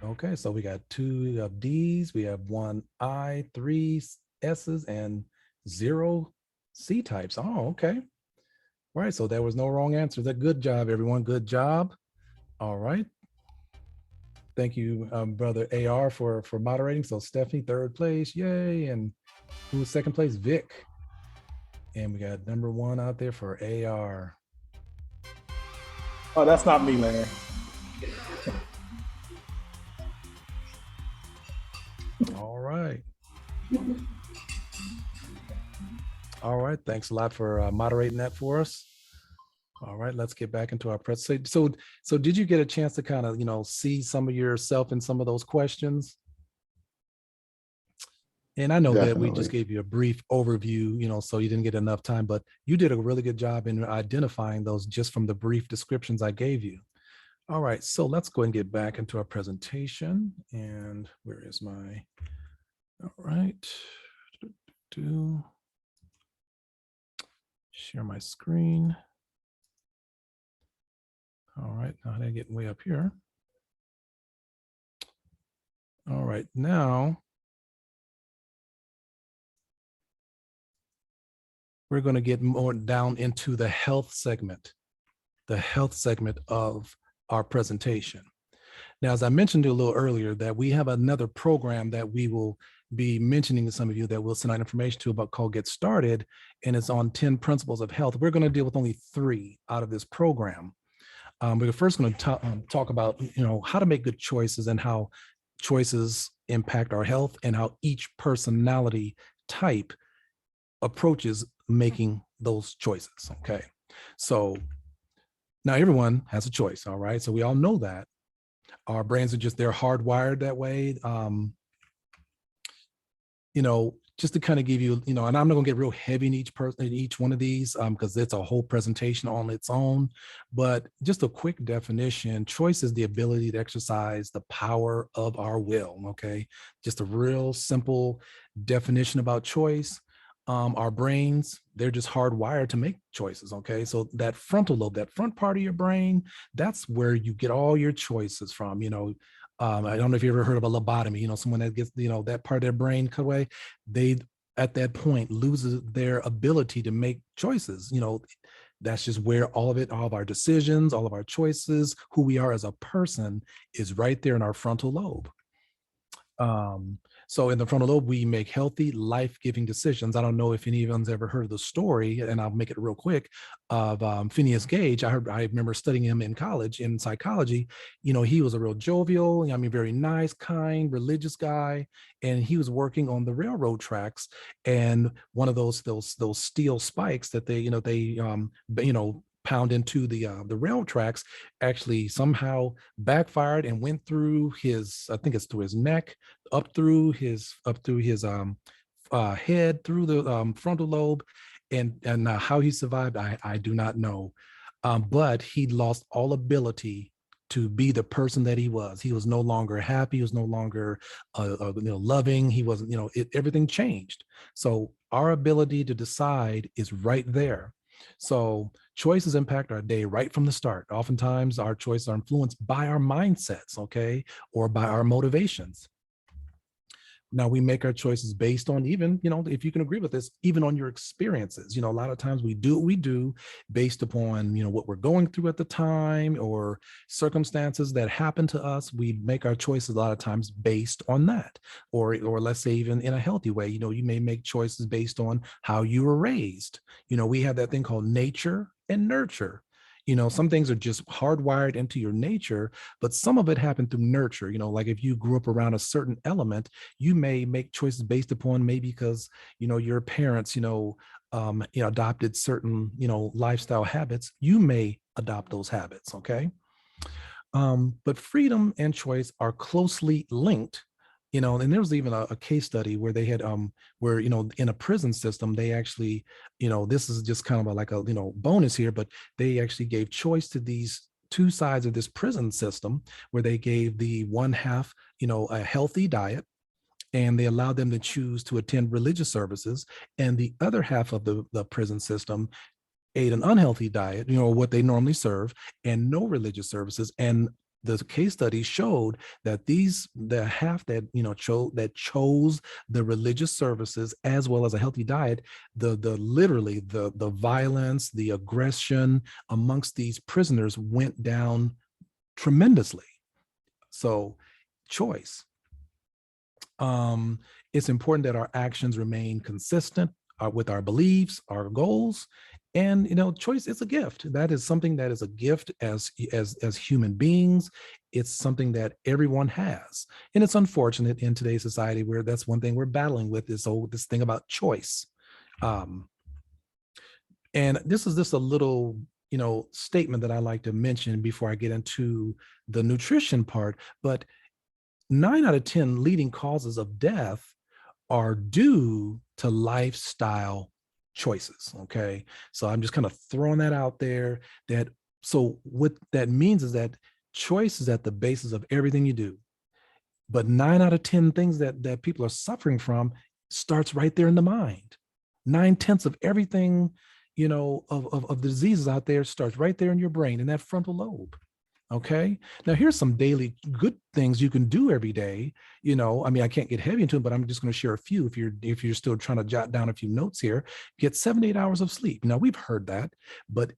Okay, so we got 2 of D's, we have 1 I, 3 S's, and 0 C types. Oh, okay. Right, so there was no wrong answer. Good job, everyone. Good job. All right. Thank you, brother AR, for moderating. So Stephanie, 3rd place, yay. And who's 2nd place? Vic. And we got number 1 out there for AR. Oh, that's not me, Larry. All right. All right, thanks a lot for moderating that for us. All right, let's get back into our presentation. So did you get a chance to kind of, see some of yourself in some of those questions? And I know that we just Definitely. gave you a brief overview, so you didn't get enough time, but you did a really good job in identifying those just from the brief descriptions I gave you. All right, so let's go and get back into our presentation. And where is my, all right. Share my screen. All right, now they're getting way up here. All right, now we're going to get more down into the health segment of our presentation. Now, as I mentioned a little earlier, that we have another program that we will be mentioning to some of you that we'll send out information to about called Get Started, and it's on 10 principles of health. We're going to deal with only 3 out of this program. We're first going to talk about, how to make good choices and how choices impact our health and how each personality type approaches making those choices. Okay. So now everyone has a choice. All right. So we all know that our brains are just, they're hardwired that way. Just to kind of give you, and I'm not gonna get real heavy in each person, in each one of these, because it's a whole presentation on its own, but just a quick definition: choice is the ability to exercise the power of our will. Okay. Just a real simple definition about choice. Our brains, they're just hardwired to make choices. Okay. So that frontal lobe, that front part of your brain, that's where you get all your choices from. I don't know if you ever heard of a lobotomy, someone that gets, that part of their brain cut away, they at that point loses their ability to make choices. That's just where all of our decisions, all of our choices, who we are as a person is right there in our frontal lobe. So in the frontal lobe, we make healthy, life-giving decisions. I don't know if anyone's ever heard of the story, and I'll make it real quick, of Phineas Gage. I remember studying him in college in psychology. He was a real jovial, very nice, kind, religious guy, and he was working on the railroad tracks. And one of those steel spikes that they pound into the rail tracks actually somehow backfired and went through his, I think it's through his neck, up through his head, through the frontal lobe, and how he survived, I do not know, but he lost all ability to be the person that he was. He was no longer happy. He was no longer loving. He wasn't, everything changed. So our ability to decide is right there. So choices impact our day right from the start. Oftentimes our choices are influenced by our mindsets, okay, or by our motivations. Now we make our choices based on, even, if you can agree with this, even on your experiences. A lot of times we do what we do based upon, what we're going through at the time or circumstances that happen to us. We make our choices a lot of times based on that, or let's say even in a healthy way. You may make choices based on how you were raised. We have that thing called nature and nurture. Some things are just hardwired into your nature, but some of it happened through nurture. Like if you grew up around a certain element, you may make choices based upon maybe because, your parents, adopted certain, lifestyle habits. You may adopt those habits. Okay. But freedom and choice are closely linked. And there was even a case study where they had, where, in a prison system, they actually, this is just kind of like a, bonus here, but they actually gave choice to these two sides of this prison system, where they gave the one half, a healthy diet, and they allowed them to choose to attend religious services. And the other half of the prison system ate an unhealthy diet, what they normally serve, and no religious services. And the case study showed that the half that chose the religious services as well as a healthy diet, literally the violence, the aggression amongst these prisoners went down tremendously. So choice. It's important that our actions remain consistent with our beliefs, our goals. And choice is a gift. That is something that is a gift as human beings. It's something that everyone has. And it's unfortunate in today's society where that's one thing we're battling with, is this thing about choice. And this is just a little statement that I like to mention before I get into the nutrition part. But 9 out of 10 leading causes of death are due to lifestyle choices. Okay. So I'm just kind of throwing that out there. So what that means is that choice is at the basis of everything you do. But 9 out of 10 things that people are suffering from starts right there in the mind. 9/10 of everything, of diseases out there starts right there in your brain, in that frontal lobe. Okay. Now here's some daily good things you can do every day. I can't get heavy into it, but I'm just going to share a few. If you're still trying to jot down a few notes here, get 7 to 8 hours of sleep. Now we've heard that, but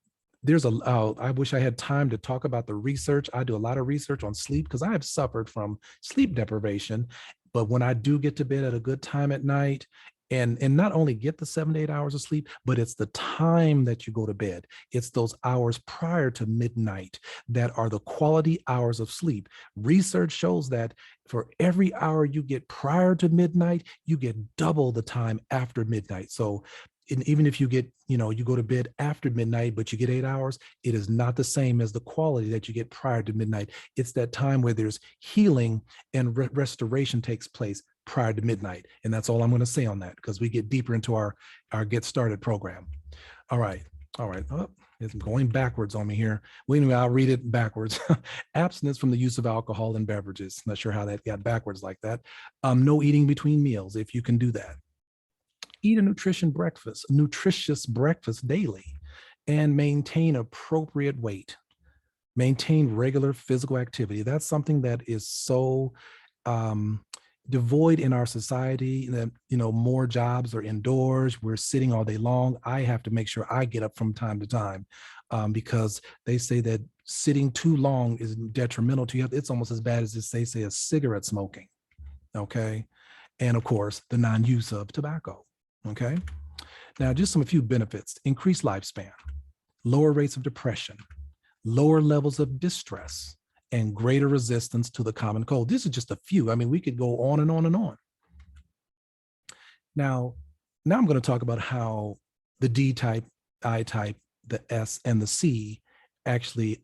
I wish I had time to talk about the research. I do a lot of research on sleep because I have suffered from sleep deprivation. But when I do get to bed at a good time at night, and not only get the 7 to 8 hours of sleep, but it's the time that you go to bed. It's those hours prior to midnight that are the quality hours of sleep. Research shows that for every hour you get prior to midnight, you get double the time after midnight. So even if you get, you go to bed after midnight, but you get 8 hours, it is not the same as the quality that you get prior to midnight. It's that time where there's healing and restoration takes place prior to midnight. And that's all I'm going to say on that, because we get deeper into our Get Started program. All right. Oh, it's going backwards on me here. Well, anyway, I'll read it backwards. Abstinence from the use of alcohol and beverages. Not sure how that got backwards like that. No eating between meals, if you can do that. Eat a nutritious breakfast daily, and maintain appropriate weight. Maintain regular physical activity. That's something that is so devoid in our society. That, more jobs are indoors. We're sitting all day long. I have to make sure I get up from time to time, because they say that sitting too long is detrimental to you. It's almost as bad as they say as cigarette smoking. Okay. And of course, the non-use of tobacco. Okay. Now, just a few benefits: increased lifespan, lower rates of depression, lower levels of distress, and greater resistance to the common cold. This is just a few. I mean, we could go on and on and on. Now I'm going to talk about how the D type, I type, the S, and the C actually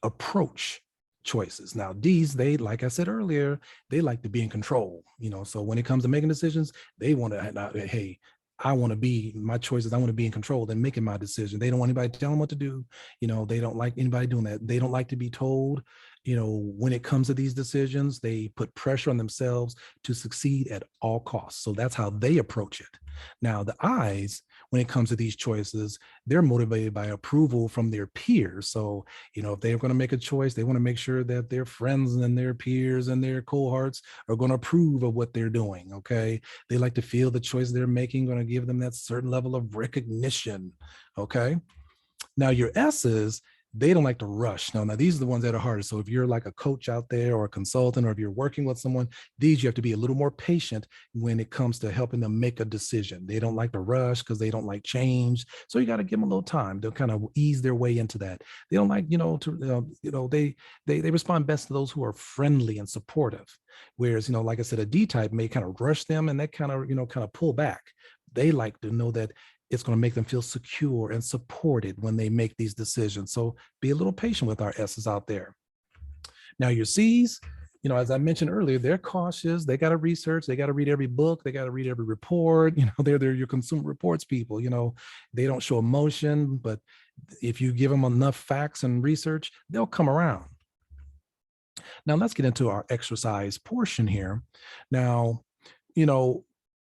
approach choices. Now, D's, they, like I said earlier, they like to be in control, so when it comes to making decisions, they want to, hey, I want to be, my choices, I want to be in control and making my decision. They don't want anybody to tell them what to do. They don't like anybody doing that. They don't like to be told, when it comes to these decisions. They put pressure on themselves to succeed at all costs. So that's how they approach it. Now, the I's, when it comes to these choices, they're motivated by approval from their peers. So, if they're going to make a choice, they want to make sure that their friends and their peers and their cohorts are going to approve of what they're doing. Okay. They like to feel the choice they're making going to give them that certain level of recognition. Okay. Now, your S's, they don't like to rush. Now, these are the ones that are hardest. So if you're like a coach out there or a consultant, or if you're working with someone, these, you have to be a little more patient when it comes to helping them make a decision. They don't like to rush because they don't like change. So you got to give them a little time to kind of ease their way into that. They don't like, they respond best to those who are friendly and supportive. Whereas, like I said, a D type may kind of rush them and they kind of pull back. They like to know that it's going to make them feel secure and supported when they make these decisions. So be a little patient with our S's out there. Now, your C's, as I mentioned earlier, they're cautious. They got to research. They got to read every book. They got to read every report. They're your consumer reports people. They don't show emotion, but if you give them enough facts and research, they'll come around. Now, let's get into our exercise portion here. Now,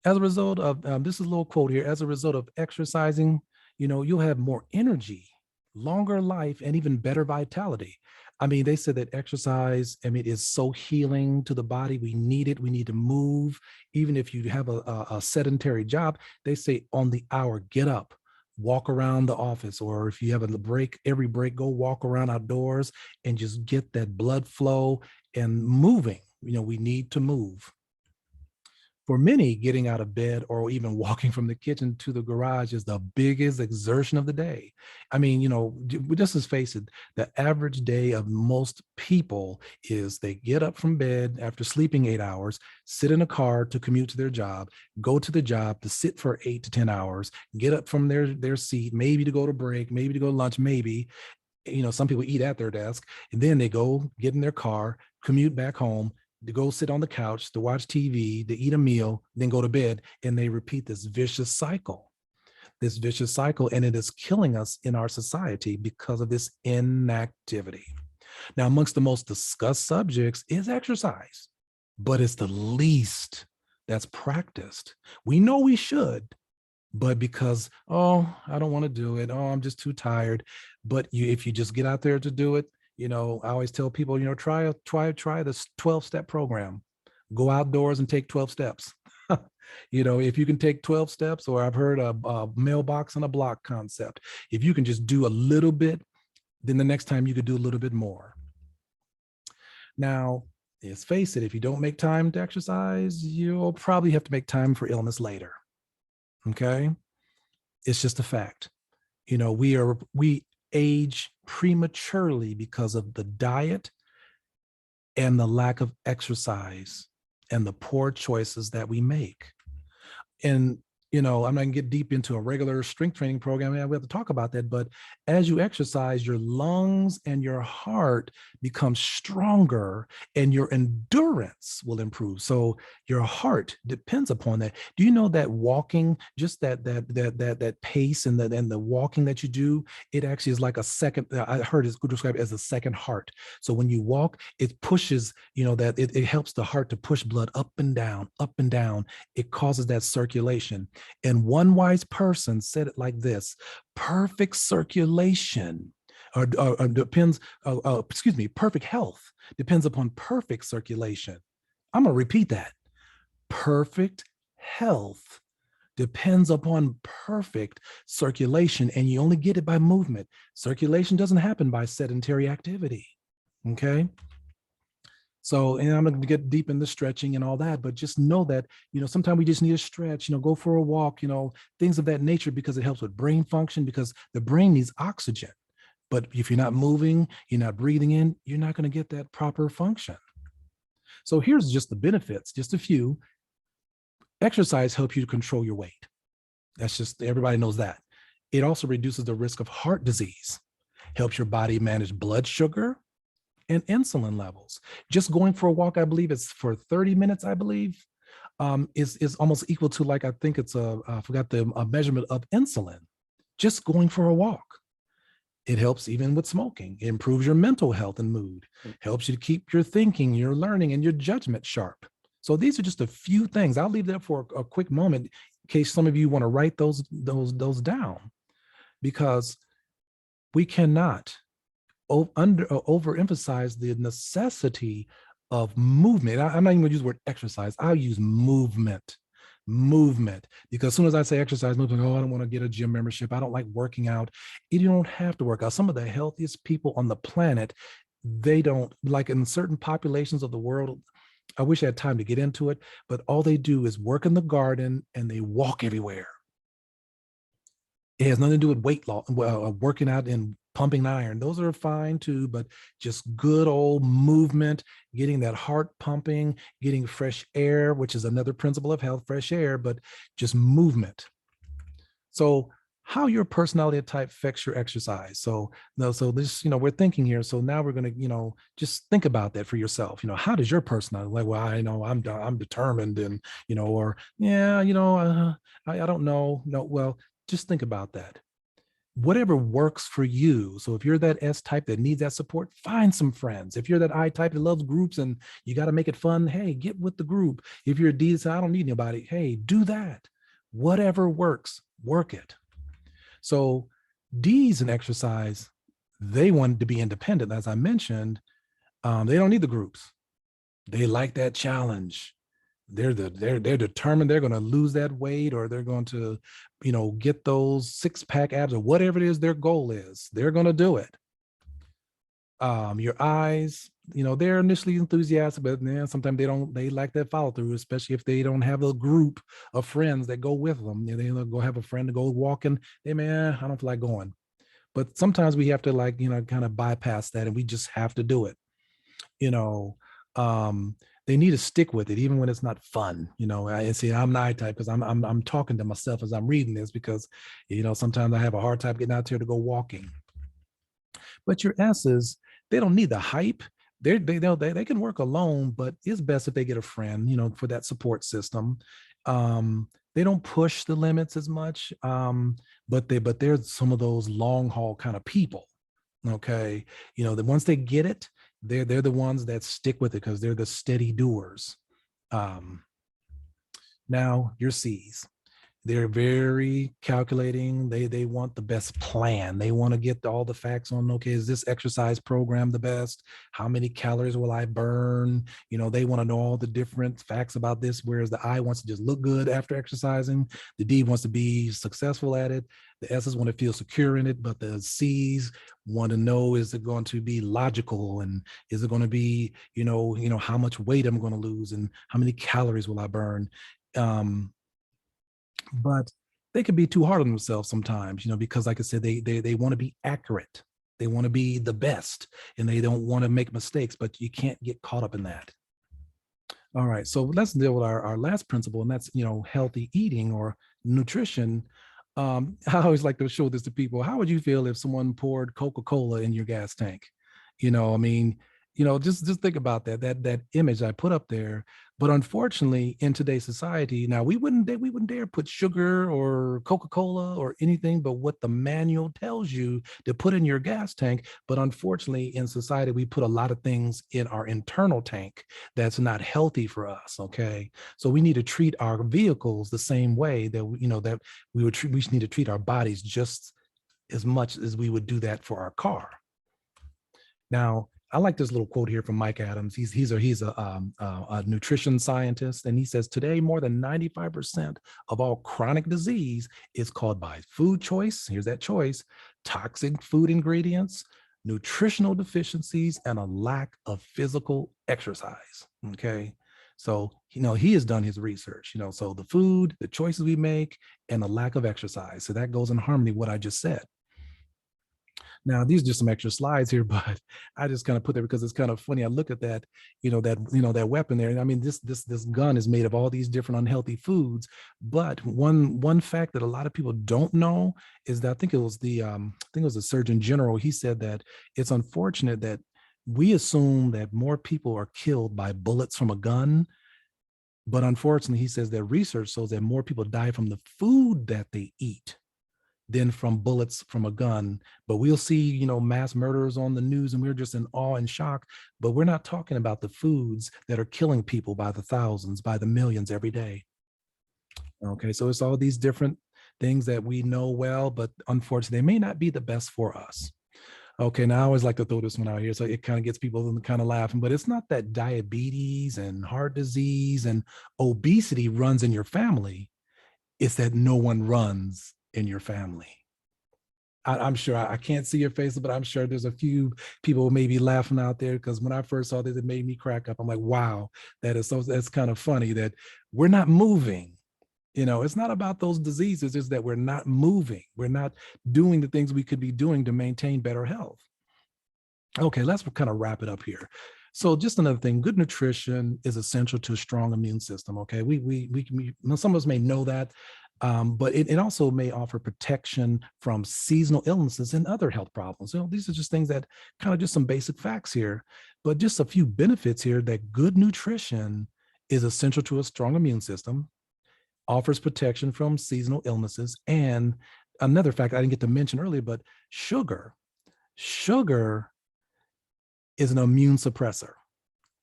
as a result of, this is a little quote here, as a result of exercising, you'll have more energy, longer life, and even better vitality. I mean, they said that exercise, is so healing to the body. We need it. We need to move. Even if you have a sedentary job, they say on the hour, get up, walk around the office, or if you have a break, every break, go walk around outdoors and just get that blood flow and moving. We need to move. For many, getting out of bed or even walking from the kitchen to the garage is the biggest exertion of the day. Just let's face it, the average day of most people is they get up from bed after sleeping 8 hours, sit in a car to commute to their job, go to the job to sit for 8 to 10 hours, get up from their seat, maybe to go to break, maybe to go to lunch, maybe. Some people eat at their desk, and then they go get in their car, commute back home, to go sit on the couch, to watch TV, to eat a meal, then go to bed, and they repeat this vicious cycle, and it is killing us in our society because of this inactivity. Now, amongst the most discussed subjects is exercise, but it's the least that's practiced. We know we should, but because, I don't want to do it, I'm just too tired. But if you just get out there to do it, I always tell people, try this 12-step program. Go outdoors and take 12 steps. If you can take 12 steps, or I've heard a mailbox on a block concept. If you can just do a little bit, then the next time you could do a little bit more. Now, let's face it, if you don't make time to exercise, you'll probably have to make time for illness later. Okay. It's just a fact. You know, we age prematurely because of the diet and the lack of exercise and the poor choices that we make. And you know, I'm not gonna get deep into a regular strength training program. Yeah, we have to talk about that. But as you exercise, your lungs and your heart become stronger and your endurance will improve. So your heart depends upon that. Do you know that walking, just that pace and the walking that you do, it actually is like a second, I heard it's described as a second heart. So when you walk, it pushes, you know, that it helps the heart to push blood up and down, up and down. It causes that circulation. And one wise person said it like this: perfect circulation depends, perfect health depends upon perfect circulation. I'm going to repeat that. Perfect health depends upon perfect circulation, and you only get it by movement. Circulation doesn't happen by sedentary activity. Okay. So, and I'm going to get deep into stretching and all that, but just know that, you know, sometimes we just need a stretch, you know, go for a walk, you know, things of that nature, because it helps with brain function, because the brain needs oxygen. But if you're not moving, you're not breathing in, you're not going to get that proper function. So here's just the benefits, just a few. Exercise helps you to control your weight. That's just, everybody knows that. It also reduces the risk of heart disease, helps your body manage blood sugar and insulin levels. Just going for a walk, I believe it's for 30 minutes, I believe, is almost equal to, like, I think it's I forgot the measurement of insulin, just going for a walk. It helps even with smoking. It improves your mental health and mood, helps you to keep your thinking, your learning, and your judgment sharp. So these are just a few things. I'll leave that for a quick moment in case some of you want to write those down, because we cannot overemphasize the necessity of movement. I'm not even going to use the word exercise. I'll use movement, because as soon as I say exercise, movement, oh, I don't want to get a gym membership. I don't like working out. You don't have to work out. Some of the healthiest people on the planet, they don't, like in certain populations of the world, I wish I had time to get into it, but all they do is work in the garden and they walk everywhere. It has nothing to do with weight loss, working out and pumping iron. Those are fine too, but just good old movement, getting that heart pumping, getting fresh air, which is another principle of health, fresh air, but just movement. So how your personality type affects your exercise. So this, you know, we're thinking here. So now we're going to, you know, just think about that for yourself. You know, how does your personality, like, well, I know I'm determined, and, you know, or, yeah, you know, I don't know. No, well, just think about that. Whatever works for you. So if you're that S type that needs that support, find some friends. If you're that I type that loves groups and you got to make it fun, hey, get with the group. If you're a D that says, I don't need anybody, hey, do that. Whatever works, work it. So D's in exercise, they wanted to be independent. As I mentioned, they don't need the groups. They like that challenge. They're determined they're going to lose that weight, or they're going to, you know, get those 6-pack abs, or whatever it is their goal is. They're going to do it. Your eyes, you know, they're initially enthusiastic, but then sometimes they like that follow through, especially if they don't have a group of friends that go with them. They go have a friend to go walking. They I don't feel like going. But sometimes we have to, like, you know, kind of bypass that, and we just have to do it. You know, they need to stick with it even when it's not fun. You know, I see I'm an I type because I'm talking to myself as I'm reading this, because, you know, sometimes I have a hard time getting out there to go walking. But your S's, they don't need the hype. They can work alone, but it's best if they get a friend, you know, for that support system. They don't push the limits as much, but they're some of those long haul kind of people. Okay, you know, that once they get it, they're the ones that stick with it because they're the steady doers. Now your C's, they're very calculating. They want the best plan. They want to get all the facts on, okay, is this exercise program the best? How many calories will I burn? You know, they want to know all the different facts about this, whereas the I wants to just look good after exercising. The D wants to be successful at it. The S's want to feel secure in it, but the C's want to know, is it going to be logical? And is it going to be, you know, how much weight I'm going to lose and how many calories will I burn? But they can be too hard on themselves sometimes, because like I said, they want to be accurate. They want to be the best and they don't want to make mistakes, but you can't get caught up in that. All right, so let's deal with our last principle, and that's, healthy eating or nutrition. I always like to show this to people. How would you feel if someone poured Coca-Cola in your gas tank? I mean, just think about that image I put up there. But unfortunately, in today's society, now we wouldn't dare put sugar or Coca-Cola or anything but what the manual tells you to put in your gas tank. But unfortunately, in society, we put a lot of things in our internal tank that's not healthy for us. Okay, so we need to treat our vehicles the same way that we need to treat our bodies just as much as we would do that for our car. Now, I like this little quote here from Mike Adams. He's a nutrition scientist, and he says, today, more than 95% of all chronic disease is caused by food choice. Here's that choice: toxic food ingredients, nutritional deficiencies, and a lack of physical exercise. Okay. So, he has done his research, so the food, the choices we make, and the lack of exercise. So that goes in harmony with what I just said. Now, these are just some extra slides here, but I just kind of put there because it's kind of funny. I look at that, that weapon there. And I mean, this gun is made of all these different unhealthy foods. But one fact that a lot of people don't know is that I think it was the Surgeon General. He said that it's unfortunate that we assume that more people are killed by bullets from a gun. But unfortunately, he says that research shows that more people die from the food that they eat than from bullets from a gun. But we'll see, mass murders on the news, and we're just in awe and shock. But we're not talking about the foods that are killing people by the thousands, by the millions every day. Okay, so it's all these different things that we know well, but unfortunately, they may not be the best for us. Okay, now I always like to throw this one out here, so it kind of gets people kind of laughing, but it's not that diabetes and heart disease and obesity runs in your family. It's that no one runs in your family. I'm sure, I can't see your faces, but I'm sure there's a few people maybe laughing out there, because when I first saw this, it made me crack up. I'm like, wow, that's kind of funny that we're not moving. It's not about those diseases, it's that we're not moving. We're not doing the things we could be doing to maintain better health. Okay, let's kind of wrap it up here. So just another thing, good nutrition is essential to a strong immune system. Okay, some of us may know that, but it also may offer protection from seasonal illnesses and other health problems. These are just things that kind of just some basic facts here, but just a few benefits here that good nutrition is essential to a strong immune system, offers protection from seasonal illnesses. And another fact I didn't get to mention earlier, but sugar is an immune suppressor.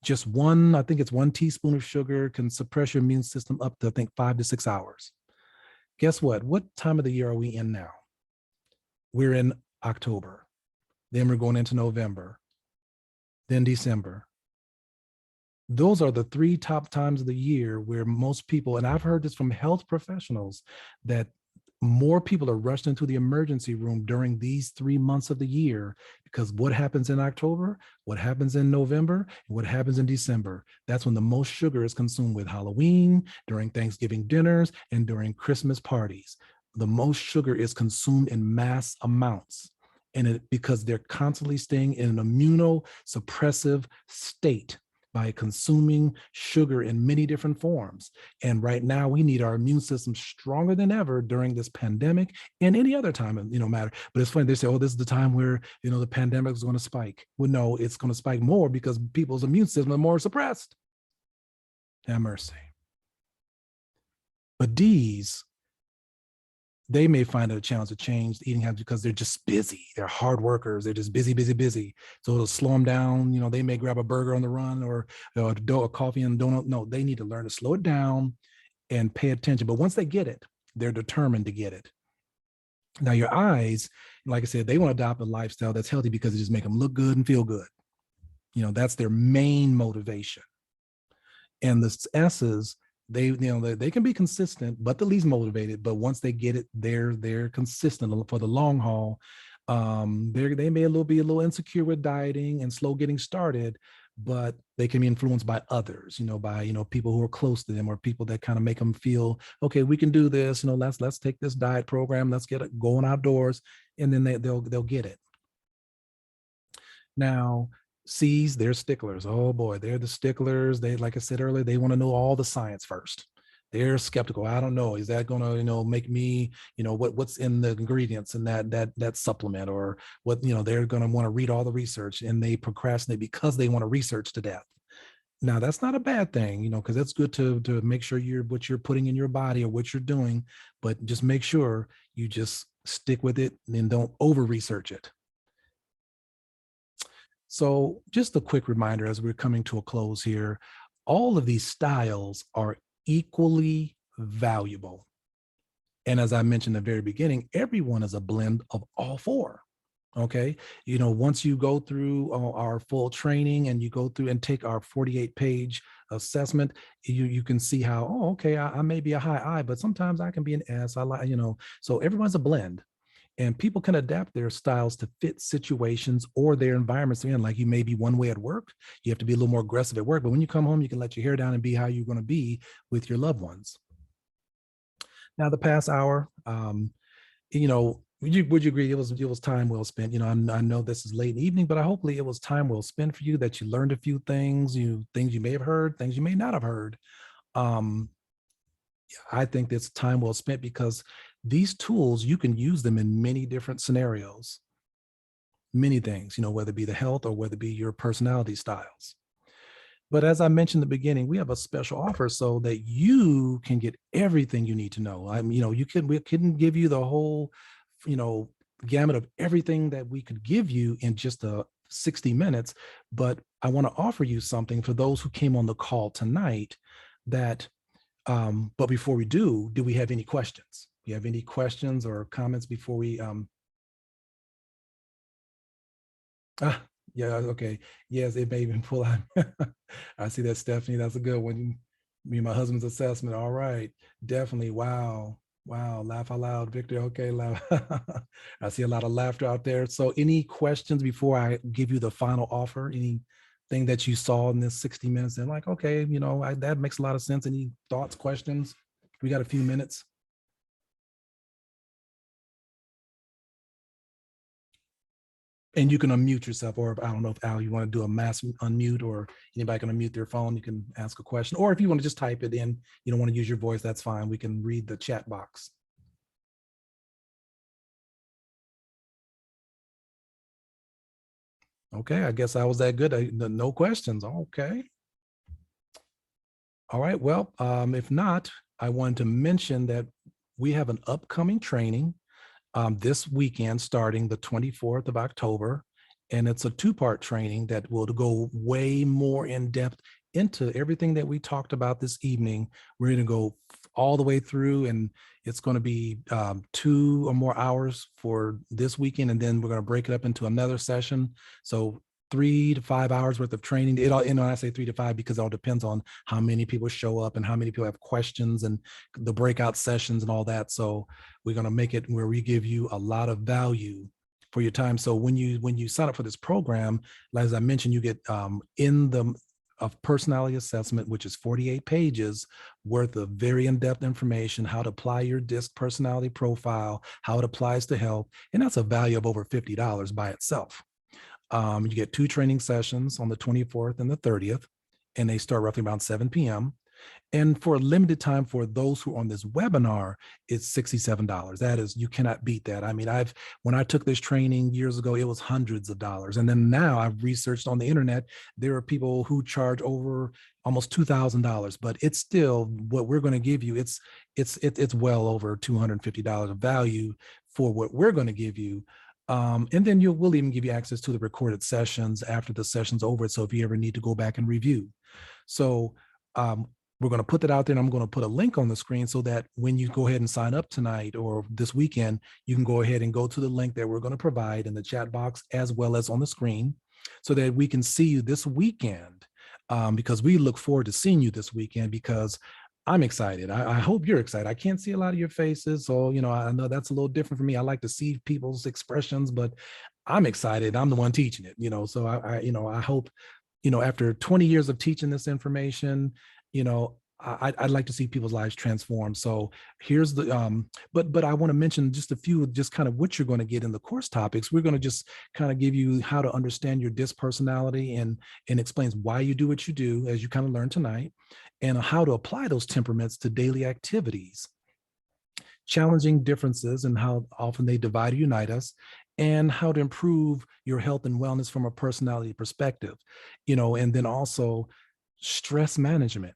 Just I think it's 1 teaspoon of sugar can suppress your immune system up to, I think, 5 to 6 hours. Guess what? What time of the year are we in now? We're in October. Then we're going into November, then December. Those are the 3 top times of the year where most people, and I've heard this from health professionals, that more people are rushed into the emergency room during these 3 months of the year, because what happens in October, what happens in November, and what happens in December, that's when the most sugar is consumed, with Halloween, during Thanksgiving dinners, and during Christmas parties. The most sugar is consumed in mass amounts, and because they're constantly staying in an immunosuppressive state by consuming sugar in many different forms. And right now we need our immune system stronger than ever during this pandemic and any other time, matter. But it's funny, they say, oh, this is the time where, the pandemic is going to spike. Well, no, it's going to spike more because people's immune system are more suppressed. Have mercy. But they may find it a challenge to change eating habits because they're just busy. They're hard workers. They're just busy. So it'll slow them down. They may grab a burger on the run or a coffee and donut. No, they need to learn to slow it down and pay attention. But once they get it, they're determined to get it. Now, your eyes, like I said, they want to adopt a lifestyle that's healthy because it just makes them look good and feel good. That's their main motivation. And the S's, they can be consistent, but the least motivated. But once they get it, they're consistent for the long haul. They may be a little insecure with dieting and slow getting started, but they can be influenced by others, by, people who are close to them or people that kind of make them feel, okay, we can do this, let's take this diet program, let's get it going outdoors, and then they'll get it. Now, C's, they're sticklers. Oh boy, they're the sticklers. They, like I said earlier, they want to know all the science first. They're skeptical. I don't know. Is that going to, make me, what's in the ingredients in that supplement, or what, they're going to want to read all the research, and they procrastinate because they want to research to death. Now, that's not a bad thing, because it's good to make sure what you're putting in your body or what you're doing, but just make sure you just stick with it and don't over research it. So just a quick reminder as we're coming to a close here, all of these styles are equally valuable. And as I mentioned at the very beginning, everyone is a blend of all four. Okay. Once you go through our full training and you go through and take our 48-page assessment, you can see how, oh, okay, I may be a high I, but sometimes I can be an S. I like, so everyone's a blend. And people can adapt their styles to fit situations or their environments they're in. Like, you may be one way at work, you have to be a little more aggressive at work, but when you come home, you can let your hair down and be how you're going to be with your loved ones. Now, the past hour, would you agree it was time well spent? I know this is late in the evening, but hopefully it was time well spent for you, that you learned a few things, things you may have heard, things you may not have heard. I think it's time well spent because these tools, you can use them in many different scenarios, many things, whether it be the health or whether it be your personality styles. But as I mentioned in the beginning, we have a special offer so that you can get everything you need to know. We couldn't give you the whole, gamut of everything that we could give you in just 60 minutes. But I want to offer you something for those who came on the call tonight that, but before we do we have any questions? Do you have any questions or comments before we, yeah, okay. Yes, it may even pull out. I see that, Stephanie. That's a good one. Me and my husband's assessment. All right. Definitely. Wow. Wow. Laugh out loud, Victor. Okay. Laugh. I see a lot of laughter out there. So any questions before I give you the final offer? Anything that you saw in this 60 minutes and like, okay, that makes a lot of sense. Any thoughts, questions? We got a few minutes. And you can unmute yourself, or I don't know if Al, you want to do a mass unmute, or anybody can unmute their phone, you can ask a question. Or if you want to just type it in, you don't want to use your voice, that's fine. We can read the chat box. Okay, I guess I was that good. No questions. Okay. All right, well, if not, I wanted to mention that we have an upcoming training this weekend starting the 24th of October. And it's a two-part training that will go way more in depth into everything that we talked about this evening. We're going to go all the way through, and it's going to be 2 or more hours for this weekend. And then we're going to break it up into another session. So 3 to 5 hours worth of training. It all, I say 3 to 5 because it all depends on how many people show up and how many people have questions and the breakout sessions and all that. So we're going to make it where we give you a lot of value for your time. So when you sign up for this program, as I mentioned, you get in the personality assessment, which is 48 pages worth of very in-depth information, how to apply your DISC personality profile, how it applies to health. And that's a value of over $50 by itself. You get 2 training sessions on the 24th and the 30th, and they start roughly around 7 p.m. And for a limited time, for those who are on this webinar, it's $67. That is, you cannot beat that. I mean, when I took this training years ago, it was hundreds of dollars. And then now I've researched on the internet, there are people who charge over almost $2,000, but it's still what we're going to give you. It's well over $250 of value for what we're going to give you. And then we'll even give you access to the recorded sessions after the session's over. So if you ever need to go back and review. So we're going to put that out there, and I'm going to put a link on the screen so that when you go ahead and sign up tonight or this weekend, you can go ahead and go to the link that we're going to provide in the chat box as well as on the screen so that we can see you this weekend, because we look forward to seeing you this weekend, because I'm excited. I hope you're excited. I can't see a lot of your faces. So, I know that's a little different for me. I like to see people's expressions, but I'm excited. I'm the one teaching it, so I hope, after 20 years of teaching this information, I'd like to see people's lives transform. So here's the, but I want to mention just a few, just kind of what you're going to get in the course topics. We're going to just kind of give you how to understand your DISC personality and explains why you do what you do, as you kind of learned tonight, and how to apply those temperaments to daily activities, challenging differences and how often they divide or unite us, and how to improve your health and wellness from a personality perspective, and then also stress management,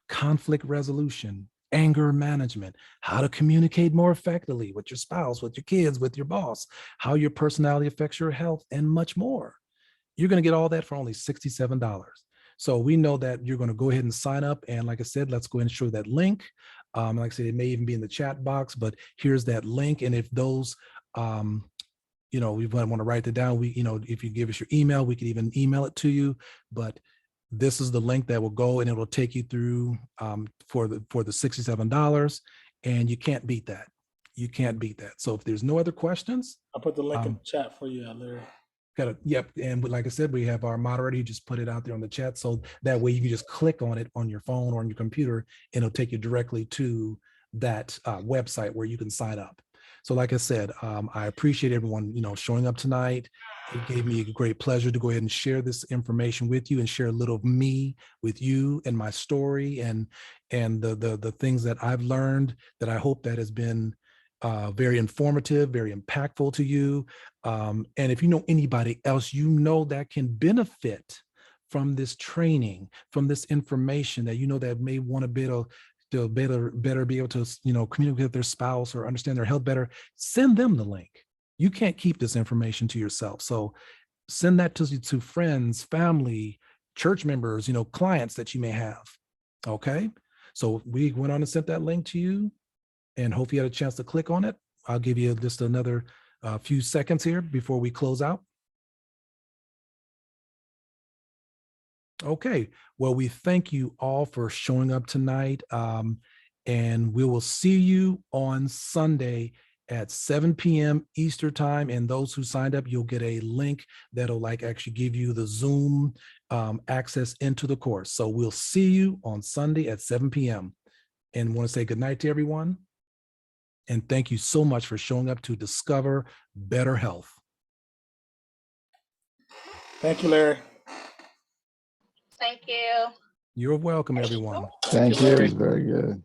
conflict resolution, anger management, how to communicate more effectively with your spouse, with your kids, with your boss, how your personality affects your health, and much more. You're going to get all that for only $67. So we know that you're going to go ahead and sign up. And like I said, let's go ahead and show that link. Like I said, it may even be in the chat box, but here's that link. And if those, we want to write it down, if you give us your email, we could even email it to you. But this is the link that will go and it will take you through for the $67, and you can't beat that. You can't beat that. So if there's no other questions, I'll put the link in the chat for you, Larry. got it. Yep. And like I said, we have our moderator. You just put it out there on the chat. So that way you can just click on it on your phone or on your computer, and it'll take you directly to that website where you can sign up. So like I said, I appreciate everyone, showing up tonight. It gave me a great pleasure to go ahead and share this information with you and share a little of me with you and my story and the things that I've learned that I hope that has been very informative, very impactful to you. And if you know anybody else, that can benefit from this training, from this information, that may want to better be able to, communicate with their spouse or understand their health better, send them the link. You can't keep this information to yourself. So send that to friends, family, church members, clients that you may have. Okay. So we went on and sent that link to you, and hope you had a chance to click on it. I'll give you just another few seconds here before we close out. Okay, well, we thank you all for showing up tonight, and we will see you on Sunday at 7 p.m. Eastern time. And those who signed up, you'll get a link that'll actually give you the Zoom access into the course. So we'll see you on Sunday at 7 p.m. And want to say good night to everyone. And thank you so much for showing up to discover better health. Thank you, Larry. Thank you. You're welcome, everyone. Thank you. It was very good.